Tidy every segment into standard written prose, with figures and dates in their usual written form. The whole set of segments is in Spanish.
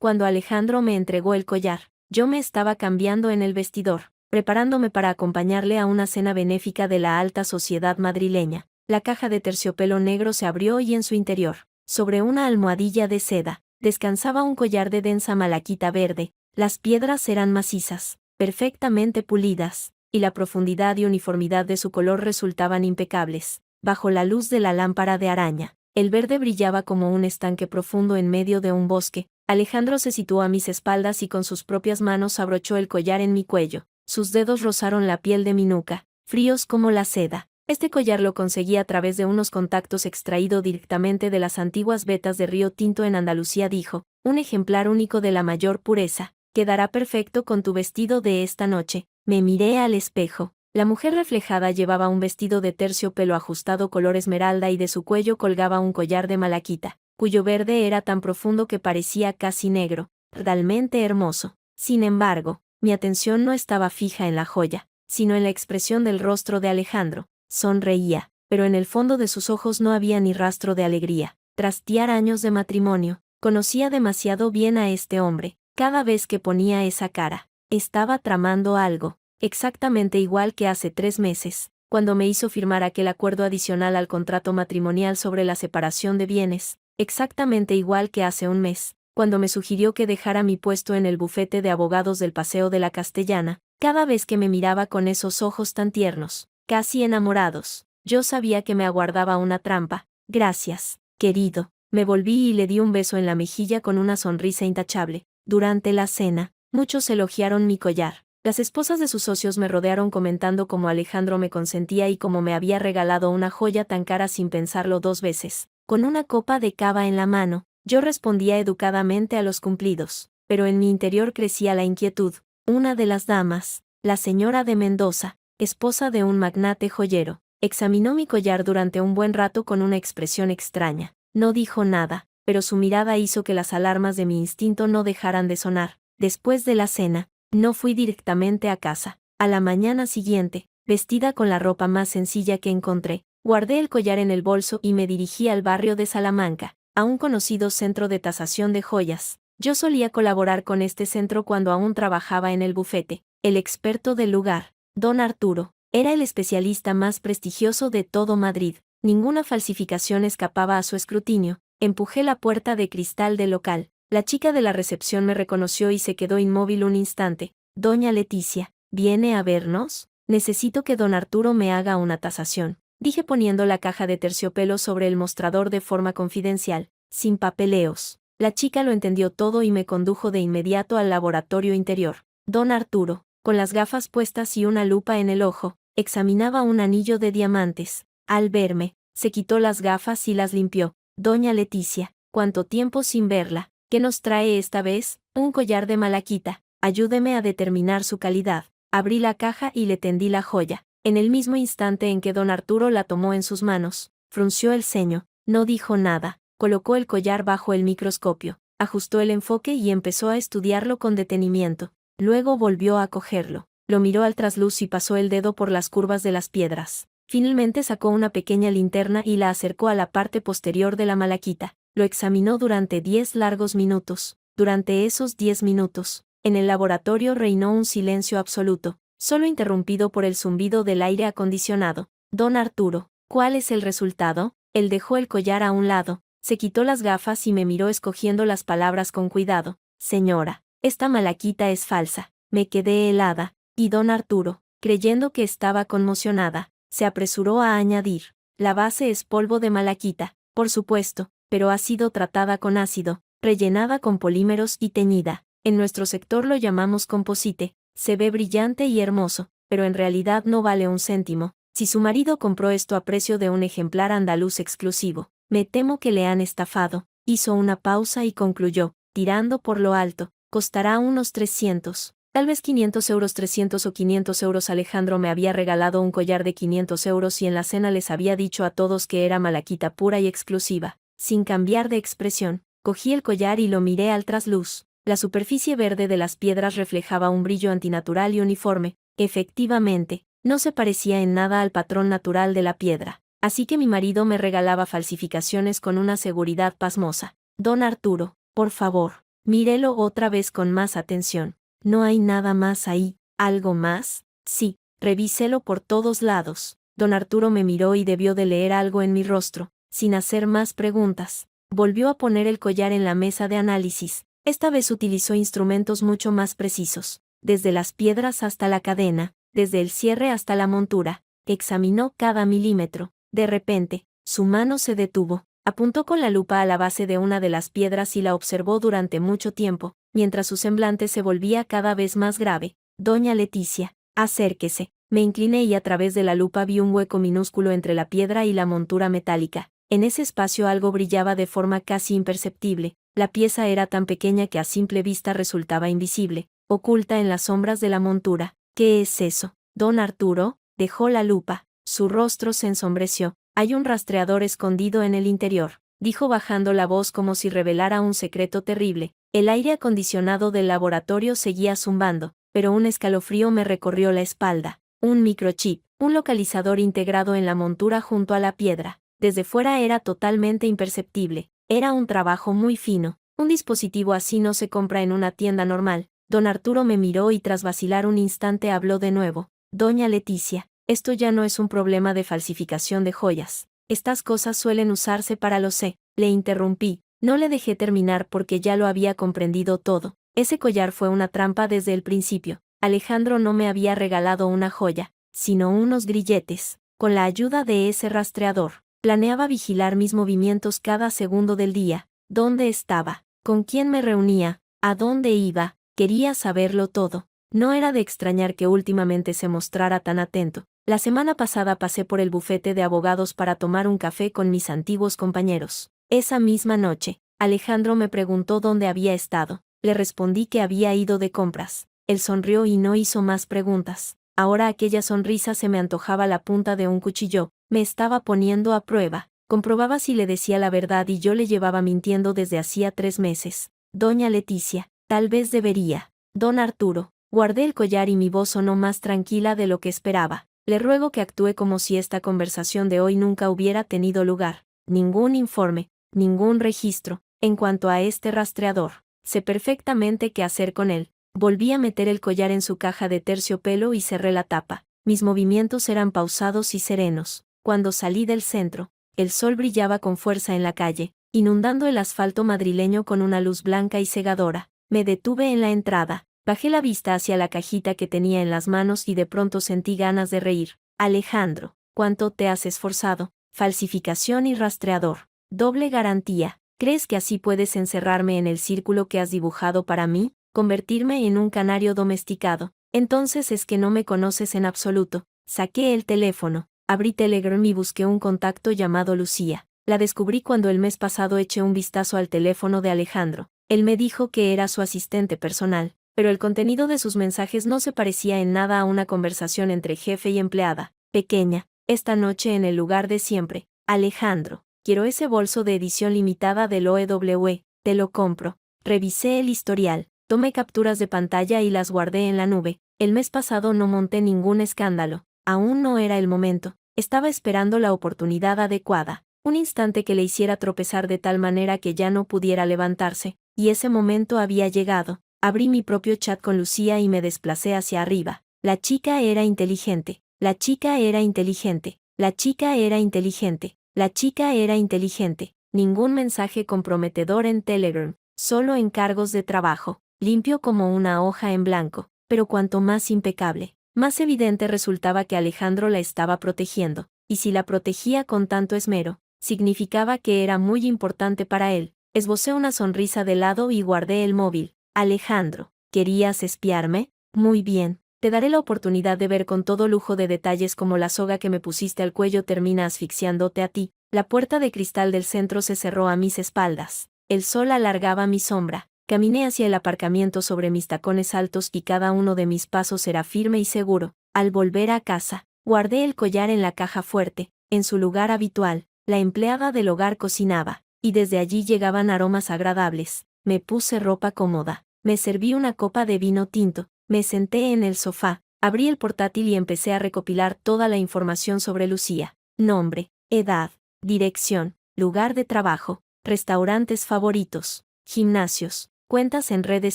Cuando Alejandro me entregó el collar, yo me estaba cambiando en el vestidor, preparándome para acompañarle a una cena benéfica de la alta sociedad madrileña. La caja de terciopelo negro se abrió y en su interior, sobre una almohadilla de seda, descansaba un collar de densa malaquita verde. Las piedras eran macizas, perfectamente pulidas, y la profundidad y uniformidad de su color resultaban impecables. Bajo la luz de la lámpara de araña, el verde brillaba como un estanque profundo en medio de un bosque. Alejandro se situó a mis espaldas y con sus propias manos abrochó el collar en mi cuello. Sus dedos rozaron la piel de mi nuca, fríos como la seda. Este collar lo conseguí a través de unos contactos extraído directamente de las antiguas vetas de Río Tinto en Andalucía, dijo, un ejemplar único de la mayor pureza. Quedará perfecto con tu vestido de esta noche. Me miré al espejo. La mujer reflejada llevaba un vestido de terciopelo ajustado color esmeralda y de su cuello colgaba un collar de malaquita, cuyo verde era tan profundo que parecía casi negro, realmente hermoso. Sin embargo, mi atención no estaba fija en la joya, sino en la expresión del rostro de Alejandro. Sonreía, pero en el fondo de sus ojos no había ni rastro de alegría. Tras 10 años de matrimonio, conocía demasiado bien a este hombre. Cada vez que ponía esa cara, estaba tramando algo, exactamente igual que hace 3 meses, cuando me hizo firmar aquel acuerdo adicional al contrato matrimonial sobre la separación de bienes, exactamente igual que hace un mes, cuando me sugirió que dejara mi puesto en el bufete de abogados del Paseo de la Castellana. Cada vez que me miraba con esos ojos tan tiernos, casi enamorados, yo sabía que me aguardaba una trampa. Gracias, querido. Me volví y le di un beso en la mejilla con una sonrisa intachable. Durante la cena, muchos elogiaron mi collar. Las esposas de sus socios me rodearon comentando cómo Alejandro me consentía y cómo me había regalado una joya tan cara sin pensarlo 2 veces. Con una copa de cava en la mano, yo respondía educadamente a los cumplidos, pero en mi interior crecía la inquietud. Una de las damas, la señora de Mendoza, esposa de un magnate joyero, examinó mi collar durante un buen rato con una expresión extraña. No dijo nada, pero su mirada hizo que las alarmas de mi instinto no dejaran de sonar. Después de la cena, no fui directamente a casa. A la mañana siguiente, vestida con la ropa más sencilla que encontré, guardé el collar en el bolso y me dirigí al barrio de Salamanca, a un conocido centro de tasación de joyas. Yo solía colaborar con este centro cuando aún trabajaba en el bufete. El experto del lugar, don Arturo, era el especialista más prestigioso de todo Madrid. Ninguna falsificación escapaba a su escrutinio. Empujé la puerta de cristal del local. La chica de la recepción me reconoció y se quedó inmóvil un instante. Doña Leticia, ¿viene a vernos? Necesito que don Arturo me haga una tasación, dije poniendo la caja de terciopelo sobre el mostrador de forma confidencial, sin papeleos. La chica lo entendió todo y me condujo de inmediato al laboratorio interior. Don Arturo, con las gafas puestas y una lupa en el ojo, examinaba un anillo de diamantes. Al verme, se quitó las gafas y las limpió. Doña Leticia, ¿cuánto tiempo sin verla? ¿Qué nos trae esta vez? Un collar de malaquita. Ayúdeme a determinar su calidad. Abrí la caja y le tendí la joya. En el mismo instante en que don Arturo la tomó en sus manos, frunció el ceño, no dijo nada, colocó el collar bajo el microscopio, ajustó el enfoque y empezó a estudiarlo con detenimiento. Luego volvió a cogerlo, lo miró al trasluz y pasó el dedo por las curvas de las piedras. Finalmente sacó una pequeña linterna y la acercó a la parte posterior de la malaquita. Lo examinó durante 10 largos minutos. Durante esos 10 minutos, en el laboratorio reinó un silencio absoluto, solo interrumpido por el zumbido del aire acondicionado. Don Arturo, ¿cuál es el resultado? Él dejó el collar a un lado, se quitó las gafas y me miró escogiendo las palabras con cuidado. Señora, esta malaquita es falsa. Me quedé helada, y don Arturo, creyendo que estaba conmocionada, se apresuró a añadir, la base es polvo de malaquita, por supuesto, pero ha sido tratada con ácido, rellenada con polímeros y teñida. En nuestro sector lo llamamos composite. Se ve brillante y hermoso, pero en realidad no vale un céntimo. Si su marido compró esto a precio de un ejemplar andaluz exclusivo, me temo que le han estafado. Hizo una pausa y concluyó, tirando por lo alto, costará unos 300. Tal vez 500 euros, 300 o 500 euros. Alejandro me había regalado un collar de 500 euros y en la cena les había dicho a todos que era malaquita pura y exclusiva. Sin cambiar de expresión, cogí el collar y lo miré al trasluz. La superficie verde de las piedras reflejaba un brillo antinatural y uniforme. Efectivamente, no se parecía en nada al patrón natural de la piedra. Así que mi marido me regalaba falsificaciones con una seguridad pasmosa. Don Arturo, por favor, Mírélo otra vez con más atención. No hay nada más ahí. ¿Algo más? Sí, revíselo por todos lados. Don Arturo me miró y debió de leer algo en mi rostro, sin hacer más preguntas. Volvió a poner el collar en la mesa de análisis. Esta vez utilizó instrumentos mucho más precisos, desde las piedras hasta la cadena, desde el cierre hasta la montura. Examinó cada milímetro. De repente, su mano se detuvo. Apuntó con la lupa a la base de una de las piedras y la observó durante mucho tiempo, mientras su semblante se volvía cada vez más grave. Doña Leticia, acérquese. Me incliné y a través de la lupa vi un hueco minúsculo entre la piedra y la montura metálica. En ese espacio algo brillaba de forma casi imperceptible. La pieza era tan pequeña que a simple vista resultaba invisible, oculta en las sombras de la montura. ¿Qué es eso? Don Arturo dejó la lupa. Su rostro se ensombreció. Hay un rastreador escondido en el interior, dijo bajando la voz como si revelara un secreto terrible. El aire acondicionado del laboratorio seguía zumbando, pero un escalofrío me recorrió la espalda. Un microchip, un localizador integrado en la montura junto a la piedra. Desde fuera era totalmente imperceptible. Era un trabajo muy fino. Un dispositivo así no se compra en una tienda normal. Don Arturo me miró y tras vacilar un instante habló de nuevo. Doña Leticia, esto ya no es un problema de falsificación de joyas. Estas cosas suelen usarse para lo sé. Le interrumpí. No le dejé terminar porque ya lo había comprendido todo. Ese collar fue una trampa desde el principio. Alejandro no me había regalado una joya, sino unos grilletes. Con la ayuda de ese rastreador, planeaba vigilar mis movimientos cada segundo del día. ¿Dónde estaba? ¿Con quién me reunía? ¿A dónde iba? Quería saberlo todo. No era de extrañar que últimamente se mostrara tan atento. La semana pasada pasé por el bufete de abogados para tomar un café con mis antiguos compañeros. Esa misma noche, Alejandro me preguntó dónde había estado. Le respondí que había ido de compras. Él sonrió y no hizo más preguntas. Ahora aquella sonrisa se me antojaba la punta de un cuchillo. Me estaba poniendo a prueba. Comprobaba si le decía la verdad y yo le llevaba mintiendo desde hacía 3 meses. Doña Leticia, tal vez debería. Don Arturo. Guardé el collar y mi voz sonó más tranquila de lo que esperaba. Le ruego que actúe como si esta conversación de hoy nunca hubiera tenido lugar. Ningún informe, ningún registro. En cuanto a este rastreador, sé perfectamente qué hacer con él. Volví a meter el collar en su caja de terciopelo y cerré la tapa. Mis movimientos eran pausados y serenos. Cuando salí del centro, el sol brillaba con fuerza en la calle, inundando el asfalto madrileño con una luz blanca y cegadora. Me detuve en la entrada. Bajé la vista hacia la cajita que tenía en las manos y de pronto sentí ganas de reír. Alejandro, ¿cuánto te has esforzado? Falsificación y rastreador. Doble garantía. ¿Crees que así puedes encerrarme en el círculo que has dibujado para mí? ¿Convertirme en un canario domesticado? Entonces es que no me conoces en absoluto. Saqué el teléfono, abrí Telegram y busqué un contacto llamado Lucía. La descubrí cuando el mes pasado eché un vistazo al teléfono de Alejandro. Él me dijo que era su asistente personal, pero el contenido de sus mensajes no se parecía en nada a una conversación entre jefe y empleada. Pequeña, esta noche en el lugar de siempre. Alejandro, quiero ese bolso de edición limitada del OEW, te lo compro. Revisé el historial, tomé capturas de pantalla y las guardé en la nube. El mes pasado no monté ningún escándalo. Aún no era el momento. Estaba esperando la oportunidad adecuada. Un instante que le hiciera tropezar de tal manera que ya no pudiera levantarse. Y ese momento había llegado. Abrí mi propio chat con Lucía y me desplacé hacia arriba. La chica era inteligente. La chica era inteligente. La chica era inteligente. La chica era inteligente. Ningún mensaje comprometedor en Telegram. Solo encargos de trabajo. Limpio como una hoja en blanco. Pero cuanto más impecable, más evidente resultaba que Alejandro la estaba protegiendo. Y si la protegía con tanto esmero, significaba que era muy importante para él. Esbocé una sonrisa de lado y guardé el móvil. Alejandro, ¿querías espiarme? Muy bien. Te daré la oportunidad de ver con todo lujo de detalles cómo la soga que me pusiste al cuello termina asfixiándote a ti. La puerta de cristal del centro se cerró a mis espaldas. El sol alargaba mi sombra. Caminé hacia el aparcamiento sobre mis tacones altos y cada uno de mis pasos era firme y seguro. Al volver a casa, guardé el collar en la caja fuerte, en su lugar habitual. La empleada del hogar cocinaba, y desde allí llegaban aromas agradables. Me puse ropa cómoda. Me serví una copa de vino tinto, me senté en el sofá, abrí el portátil y empecé a recopilar toda la información sobre Lucía. Nombre, edad, dirección, lugar de trabajo, restaurantes favoritos, gimnasios, cuentas en redes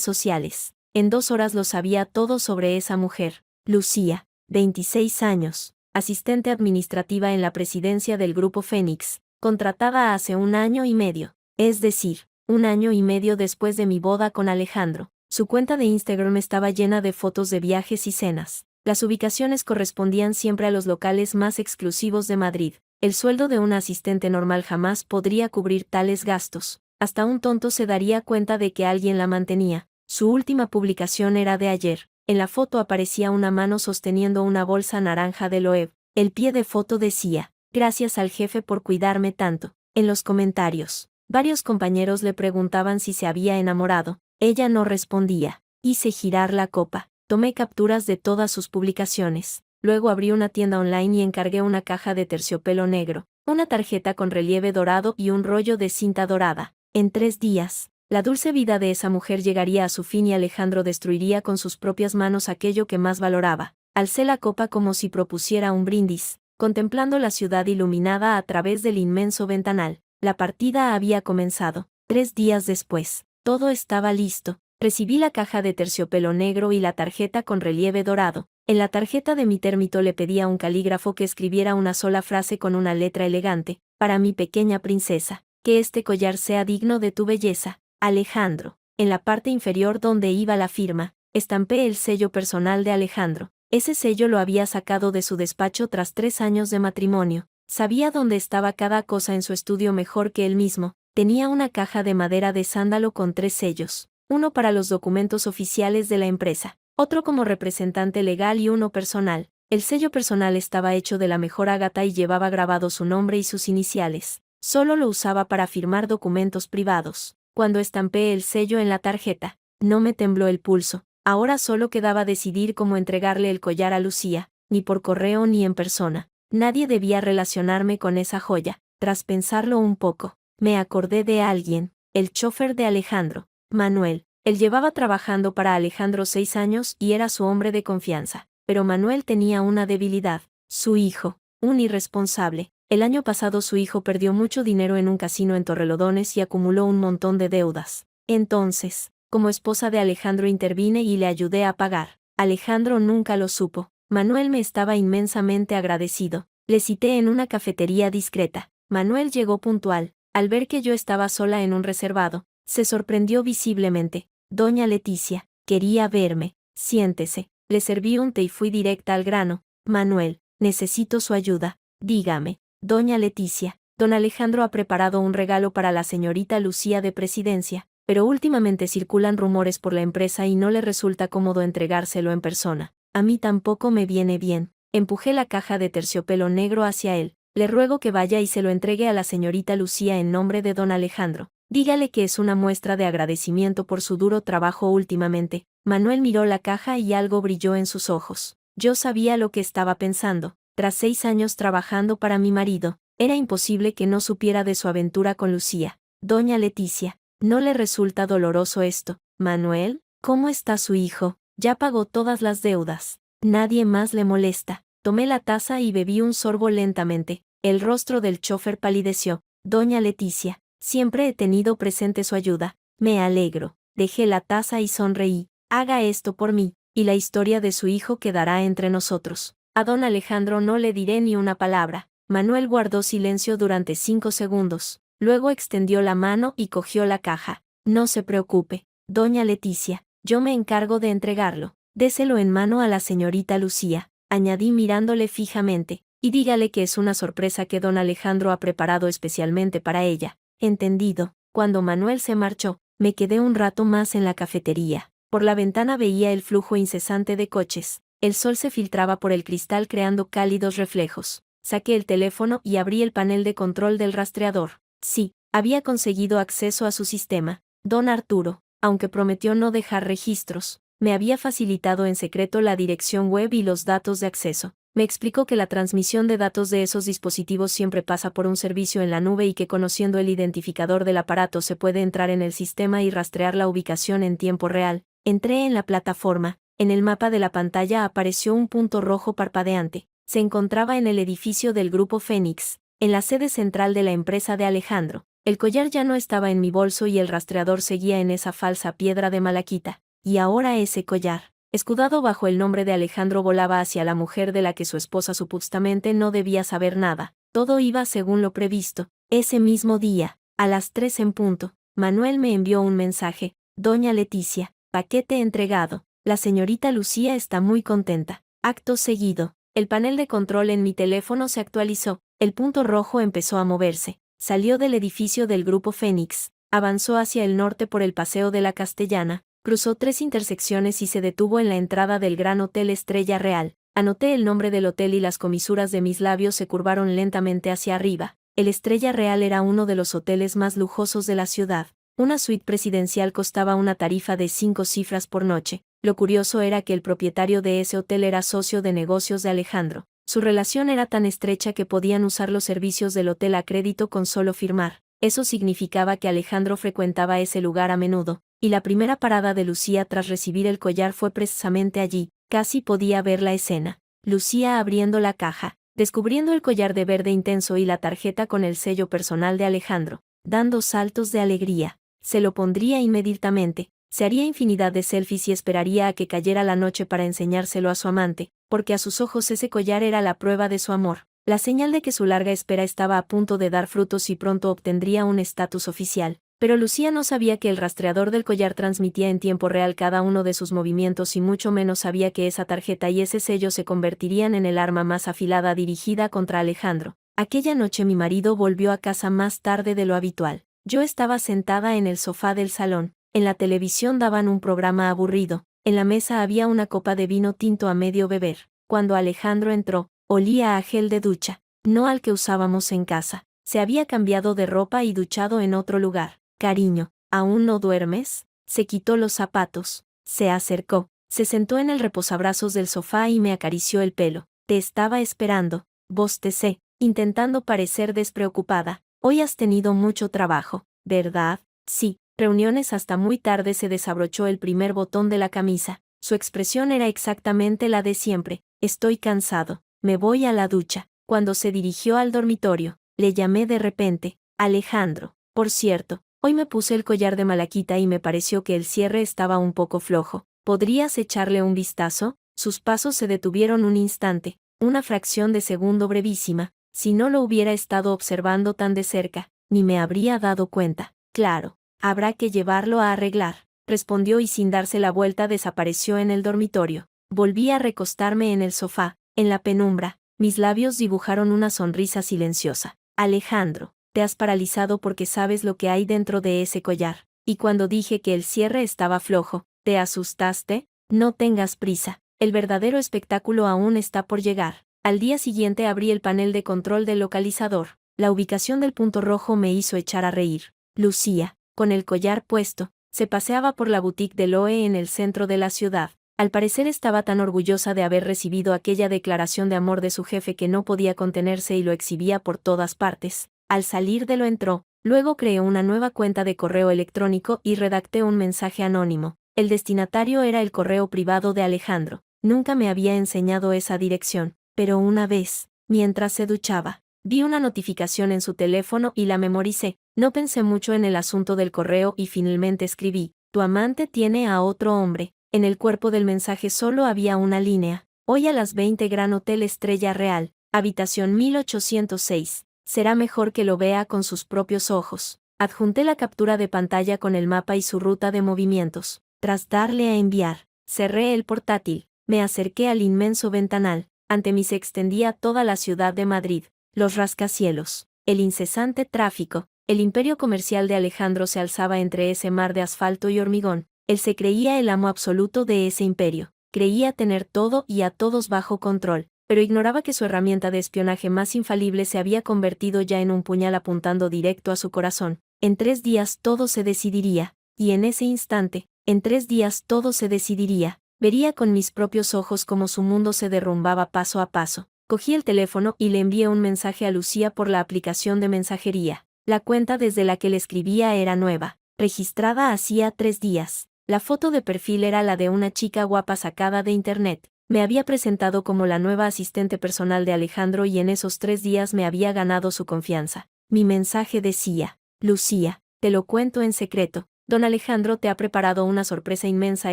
sociales. En 2 horas lo sabía todo sobre esa mujer. Lucía, 26 años, asistente administrativa en la presidencia del Grupo Fénix, contratada hace 1 año y medio, es decir, 1 año y medio después de mi boda con Alejandro. Su cuenta de Instagram estaba llena de fotos de viajes y cenas. Las ubicaciones correspondían siempre a los locales más exclusivos de Madrid. El sueldo de una asistente normal jamás podría cubrir tales gastos. Hasta un tonto se daría cuenta de que alguien la mantenía. Su última publicación era de ayer. En la foto aparecía una mano sosteniendo una bolsa naranja de Loewe. El pie de foto decía: "Gracias al jefe por cuidarme tanto". En los comentarios, varios compañeros le preguntaban si se había enamorado. Ella no respondía. Hice girar la copa. Tomé capturas de todas sus publicaciones. Luego abrí una tienda online y encargué una caja de terciopelo negro, una tarjeta con relieve dorado y un rollo de cinta dorada. En 3 días, la dulce vida de esa mujer llegaría a su fin y Alejandro destruiría con sus propias manos aquello que más valoraba. Alcé la copa como si propusiera un brindis, contemplando la ciudad iluminada a través del inmenso ventanal. La partida había comenzado. 3 días después, todo estaba listo. Recibí la caja de terciopelo negro y la tarjeta con relieve dorado. En la tarjeta de mi térmito le pedí a un calígrafo que escribiera una sola frase con una letra elegante: "Para mi pequeña princesa, que este collar sea digno de tu belleza, Alejandro". En la parte inferior donde iba la firma, estampé el sello personal de Alejandro. Ese sello lo había sacado de su despacho tras 3 años de matrimonio. Sabía dónde estaba cada cosa en su estudio mejor que él mismo. Tenía una caja de madera de sándalo con 3 sellos. Uno para los documentos oficiales de la empresa, otro como representante legal y uno personal. El sello personal estaba hecho de la mejor ágata y llevaba grabado su nombre y sus iniciales. Solo lo usaba para firmar documentos privados. Cuando estampé el sello en la tarjeta, no me tembló el pulso. Ahora solo quedaba decidir cómo entregarle el collar a Lucía, ni por correo ni en persona. Nadie debía relacionarme con esa joya. Tras pensarlo un poco, me acordé de alguien, el chofer de Alejandro, Manuel. Él llevaba trabajando para Alejandro 6 años y era su hombre de confianza. Pero Manuel tenía una debilidad: su hijo, un irresponsable. El año pasado su hijo perdió mucho dinero en un casino en Torrelodones y acumuló un montón de deudas. Entonces, como esposa de Alejandro intervine y le ayudé a pagar. Alejandro nunca lo supo. Manuel me estaba inmensamente agradecido. Le cité en una cafetería discreta. Manuel llegó puntual. Al ver que yo estaba sola en un reservado, se sorprendió visiblemente. "Doña Leticia, quería verme. Siéntese". Le serví un té y fui directa al grano. "Manuel, necesito su ayuda. Dígame, doña Leticia. Don Alejandro ha preparado un regalo para la señorita Lucía de Presidencia, pero últimamente circulan rumores por la empresa y no le resulta cómodo entregárselo en persona. A mí tampoco me viene bien". Empujé la caja de terciopelo negro hacia él. "Le ruego que vaya y se lo entregue a la señorita Lucía en nombre de don Alejandro. Dígale que es una muestra de agradecimiento por su duro trabajo últimamente". Manuel miró la caja y algo brilló en sus ojos. Yo sabía lo que estaba pensando. Tras 6 años trabajando para mi marido, era imposible que no supiera de su aventura con Lucía. "Doña Leticia, ¿no le resulta doloroso esto? Manuel, ¿cómo está su hijo? Ya pagó todas las deudas. Nadie más le molesta". Tomé la taza y bebí un sorbo lentamente. El rostro del chofer palideció. "Doña Leticia, siempre he tenido presente su ayuda. Me alegro". Dejé la taza y sonreí. "Haga esto por mí, y la historia de su hijo quedará entre nosotros. A don Alejandro no le diré ni una palabra". Manuel guardó silencio durante 5 segundos. Luego extendió la mano y cogió la caja. "No se preocupe, doña Leticia, yo me encargo de entregarlo. Déselo en mano a la señorita Lucía", añadí mirándole fijamente, "y dígale que es una sorpresa que don Alejandro ha preparado especialmente para ella". "Entendido". Cuando Manuel se marchó, me quedé un rato más en la cafetería. Por la ventana veía el flujo incesante de coches. El sol se filtraba por el cristal creando cálidos reflejos. Saqué el teléfono y abrí el panel de control del rastreador. Sí, había conseguido acceso a su sistema. Don Arturo, aunque prometió no dejar registros, me había facilitado en secreto la dirección web y los datos de acceso. Me explicó que la transmisión de datos de esos dispositivos siempre pasa por un servicio en la nube y que conociendo el identificador del aparato se puede entrar en el sistema y rastrear la ubicación en tiempo real. Entré en la plataforma. En el mapa de la pantalla apareció un punto rojo parpadeante. Se encontraba en el edificio del Grupo Fénix, en la sede central de la empresa de Alejandro. El collar ya no estaba en mi bolso y el rastreador seguía en esa falsa piedra de malaquita. Y ahora ese collar, escudado bajo el nombre de Alejandro, volaba hacia la mujer de la que su esposa supuestamente no debía saber nada. Todo iba según lo previsto. Ese mismo día, a las 3 en punto, Manuel me envió un mensaje. Doña Leticia, paquete entregado. La señorita Lucía está muy contenta. Acto seguido, el panel de control en mi teléfono se actualizó. El punto rojo empezó a moverse. Salió del edificio del Grupo Fénix, avanzó hacia el norte por el Paseo de la Castellana, cruzó 3 intersecciones y se detuvo en la entrada del Gran Hotel Estrella Real. Anoté el nombre del hotel y las comisuras de mis labios se curvaron lentamente hacia arriba. El Estrella Real era uno de los hoteles más lujosos de la ciudad. Una suite presidencial costaba una tarifa de 5 cifras por noche. Lo curioso era que el propietario de ese hotel era socio de negocios de Alejandro. Su relación era tan estrecha que podían usar los servicios del hotel a crédito con solo firmar. Eso significaba que Alejandro frecuentaba ese lugar a menudo, y la primera parada de Lucía tras recibir el collar fue precisamente allí. Casi podía ver la escena. Lucía abriendo la caja, descubriendo el collar de verde intenso y la tarjeta con el sello personal de Alejandro, dando saltos de alegría. Se lo pondría inmediatamente, se haría infinidad de selfies y esperaría a que cayera la noche para enseñárselo a su amante, porque a sus ojos ese collar era la prueba de su amor, la señal de que su larga espera estaba a punto de dar frutos y pronto obtendría un estatus oficial. Pero Lucía no sabía que el rastreador del collar transmitía en tiempo real cada uno de sus movimientos y mucho menos sabía que esa tarjeta y ese sello se convertirían en el arma más afilada dirigida contra Alejandro. Aquella noche mi marido volvió a casa más tarde de lo habitual. Yo estaba sentada en el sofá del salón. En la televisión daban un programa aburrido. En la mesa había una copa de vino tinto a medio beber. Cuando Alejandro entró, olía a gel de ducha, no al que usábamos en casa. Se había cambiado de ropa y duchado en otro lugar. Cariño, ¿aún no duermes? Se quitó los zapatos, se acercó, se sentó en el reposabrazos del sofá y me acarició el pelo. Te estaba esperando, bostecé, intentando parecer despreocupada. Hoy has tenido mucho trabajo, ¿verdad? Sí. Reuniones hasta muy tarde. Se desabrochó el primer botón de la camisa. Su expresión era exactamente la de siempre. Estoy cansado. Me voy a la ducha. Cuando se dirigió al dormitorio, le llamé de repente. Alejandro. Por cierto, hoy me puse el collar de malaquita y me pareció que el cierre estaba un poco flojo. ¿Podrías echarle un vistazo? Sus pasos se detuvieron un instante, una fracción de segundo brevísima. Si no lo hubiera estado observando tan de cerca, ni me habría dado cuenta. Claro. Habrá que llevarlo a arreglar, respondió y sin darse la vuelta desapareció en el dormitorio. Volví a recostarme en el sofá, en la penumbra, mis labios dibujaron una sonrisa silenciosa. Alejandro, te has paralizado porque sabes lo que hay dentro de ese collar. Y cuando dije que el cierre estaba flojo, ¿te asustaste? No tengas prisa, el verdadero espectáculo aún está por llegar. Al día siguiente abrí el panel de control del localizador. La ubicación del punto rojo me hizo echar a reír. Lucía, con el collar puesto, se paseaba por la boutique de Loe en el centro de la ciudad. Al parecer estaba tan orgullosa de haber recibido aquella declaración de amor de su jefe que no podía contenerse y lo exhibía por todas partes. Al salir de lo entró, luego creó una nueva cuenta de correo electrónico y redacté un mensaje anónimo. El destinatario era el correo privado de Alejandro. Nunca me había enseñado esa dirección, pero una vez, mientras se duchaba, vi una notificación en su teléfono y la memoricé. No pensé mucho en el asunto del correo y finalmente escribí, tu amante tiene a otro hombre. En el cuerpo del mensaje solo había una línea. Hoy a las 20 Gran Hotel Estrella Real, habitación 1806. Será mejor que lo vea con sus propios ojos. Adjunté la captura de pantalla con el mapa y su ruta de movimientos. Tras darle a enviar, cerré el portátil. Me acerqué al inmenso ventanal. Ante mí se extendía toda la ciudad de Madrid. Los rascacielos, el incesante tráfico, el imperio comercial de Alejandro se alzaba entre ese mar de asfalto y hormigón. Él se creía el amo absoluto de ese imperio, creía tener todo y a todos bajo control, pero ignoraba que su herramienta de espionaje más infalible se había convertido ya en un puñal apuntando directo a su corazón. En 3 días todo se decidiría, y en ese instante, en 3 días todo se decidiría. Vería con mis propios ojos cómo su mundo se derrumbaba paso a paso. Cogí el teléfono y le envié un mensaje a Lucía por la aplicación de mensajería. La cuenta desde la que le escribía era nueva, registrada hacía 3 días. La foto de perfil era la de una chica guapa sacada de internet. Me había presentado como la nueva asistente personal de Alejandro y en esos 3 días me había ganado su confianza. Mi mensaje decía, Lucía, te lo cuento en secreto. Don Alejandro te ha preparado una sorpresa inmensa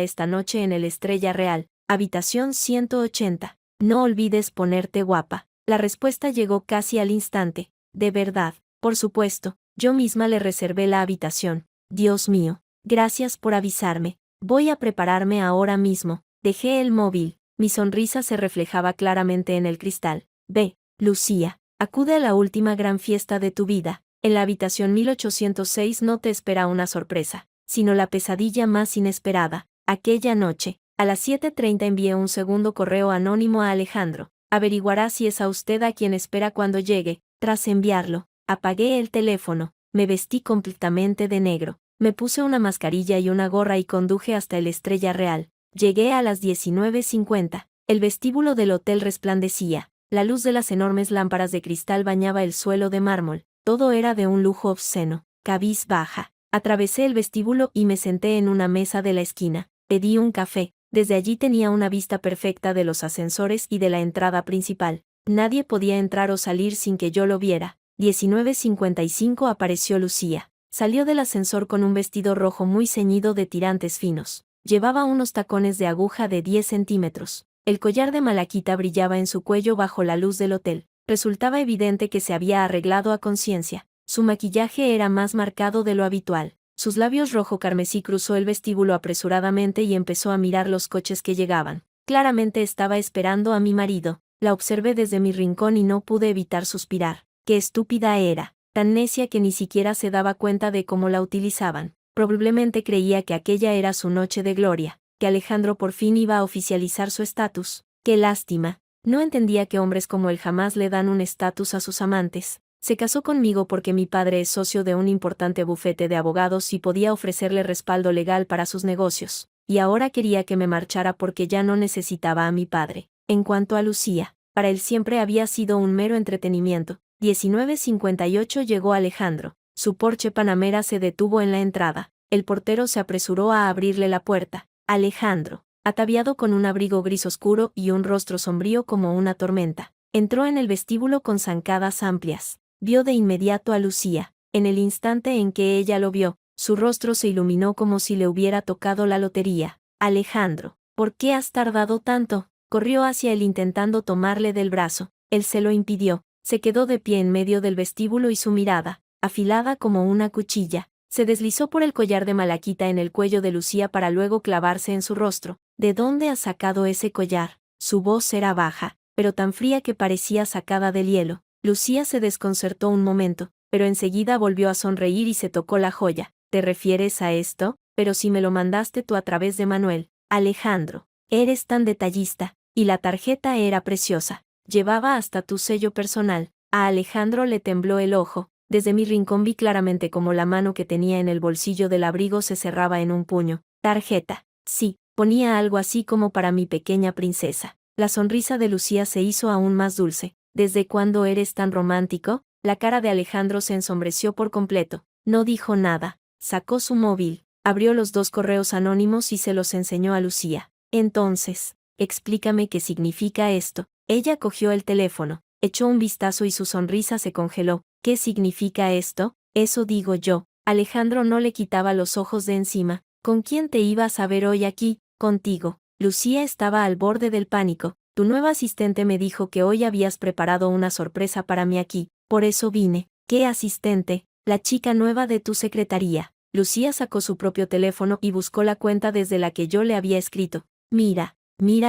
esta noche en el Estrella Real, habitación 180. No olvides ponerte guapa. La respuesta llegó casi al instante. De verdad, por supuesto, yo misma le reservé la habitación. Dios mío, gracias por avisarme. Voy a prepararme ahora mismo. Dejé el móvil. Mi sonrisa se reflejaba claramente en el cristal. Ve, Lucía, acude a la última gran fiesta de tu vida. En la habitación 1806 no te espera una sorpresa, sino la pesadilla más inesperada. Aquella noche, a las 7:30 envié un segundo correo anónimo a Alejandro. Averiguará si es a usted a quien espera cuando llegue. Tras enviarlo, apagué el teléfono, me vestí completamente de negro, me puse una mascarilla y una gorra y conduje hasta el Estrella Real. Llegué a las 19:50. El vestíbulo del hotel resplandecía. La luz de las enormes lámparas de cristal bañaba el suelo de mármol. Todo era de un lujo obsceno. Cabizbaja, atravesé el vestíbulo y me senté en una mesa de la esquina. Pedí un café. Desde allí tenía una vista perfecta de los ascensores y de la entrada principal. Nadie podía entrar o salir sin que yo lo viera. 19:55 apareció Lucía. Salió del ascensor con un vestido rojo muy ceñido de tirantes finos. Llevaba unos tacones de aguja de 10 centímetros. El collar de malaquita brillaba en su cuello bajo la luz del hotel. Resultaba evidente que se había arreglado a conciencia. Su maquillaje era más marcado de lo habitual. Sus labios rojo carmesí cruzó el vestíbulo apresuradamente y empezó a mirar los coches que llegaban. Claramente estaba esperando a mi marido. La observé desde mi rincón y no pude evitar suspirar. Qué estúpida era, tan necia que ni siquiera se daba cuenta de cómo la utilizaban. Probablemente creía que aquella era su noche de gloria, que Alejandro por fin iba a oficializar su estatus. Qué lástima. No entendía que hombres como él jamás le dan un estatus a sus amantes. Se casó conmigo porque mi padre es socio de un importante bufete de abogados y podía ofrecerle respaldo legal para sus negocios, y ahora quería que me marchara porque ya no necesitaba a mi padre. En cuanto a Lucía, para él siempre había sido un mero entretenimiento. 19:58 llegó Alejandro. Su Porsche Panamera se detuvo en la entrada. El portero se apresuró a abrirle la puerta. Alejandro, ataviado con un abrigo gris oscuro y un rostro sombrío como una tormenta, entró en el vestíbulo con zancadas amplias. Vio de inmediato a Lucía. En el instante en que ella lo vio, su rostro se iluminó como si le hubiera tocado la lotería. Alejandro, ¿por qué has tardado tanto? Corrió hacia él intentando tomarle del brazo. Él se lo impidió. Se quedó de pie en medio del vestíbulo y su mirada, afilada como una cuchilla, se deslizó por el collar de malaquita en el cuello de Lucía para luego clavarse en su rostro. ¿De dónde has sacado ese collar? Su voz era baja, pero tan fría que parecía sacada del hielo. Lucía se desconcertó un momento, pero enseguida volvió a sonreír y se tocó la joya. ¿Te refieres a esto? Pero si me lo mandaste tú a través de Manuel. Alejandro, eres tan detallista. Y la tarjeta era preciosa. Llevaba hasta tu sello personal. A Alejandro le tembló el ojo. Desde mi rincón vi claramente cómo la mano que tenía en el bolsillo del abrigo se cerraba en un puño. Tarjeta. Sí, ponía algo así como para mi pequeña princesa. La sonrisa de Lucía se hizo aún más dulce. ¿Desde cuándo eres tan romántico? La cara de Alejandro se ensombreció por completo. No dijo nada. Sacó su móvil, abrió los 2 correos anónimos y se los enseñó a Lucía. Entonces, explícame qué significa esto. Ella cogió el teléfono, echó un vistazo y su sonrisa se congeló. ¿Qué significa esto? Eso digo yo. Alejandro no le quitaba los ojos de encima. ¿Con quién te ibas a ver hoy aquí? Contigo. Lucía estaba al borde del pánico. Tu nueva asistente me dijo que hoy habías preparado una sorpresa para mí aquí. Por eso vine. ¿Qué asistente? La chica nueva de tu secretaría. Lucía sacó su propio teléfono y buscó la cuenta desde la que yo le había escrito. Mira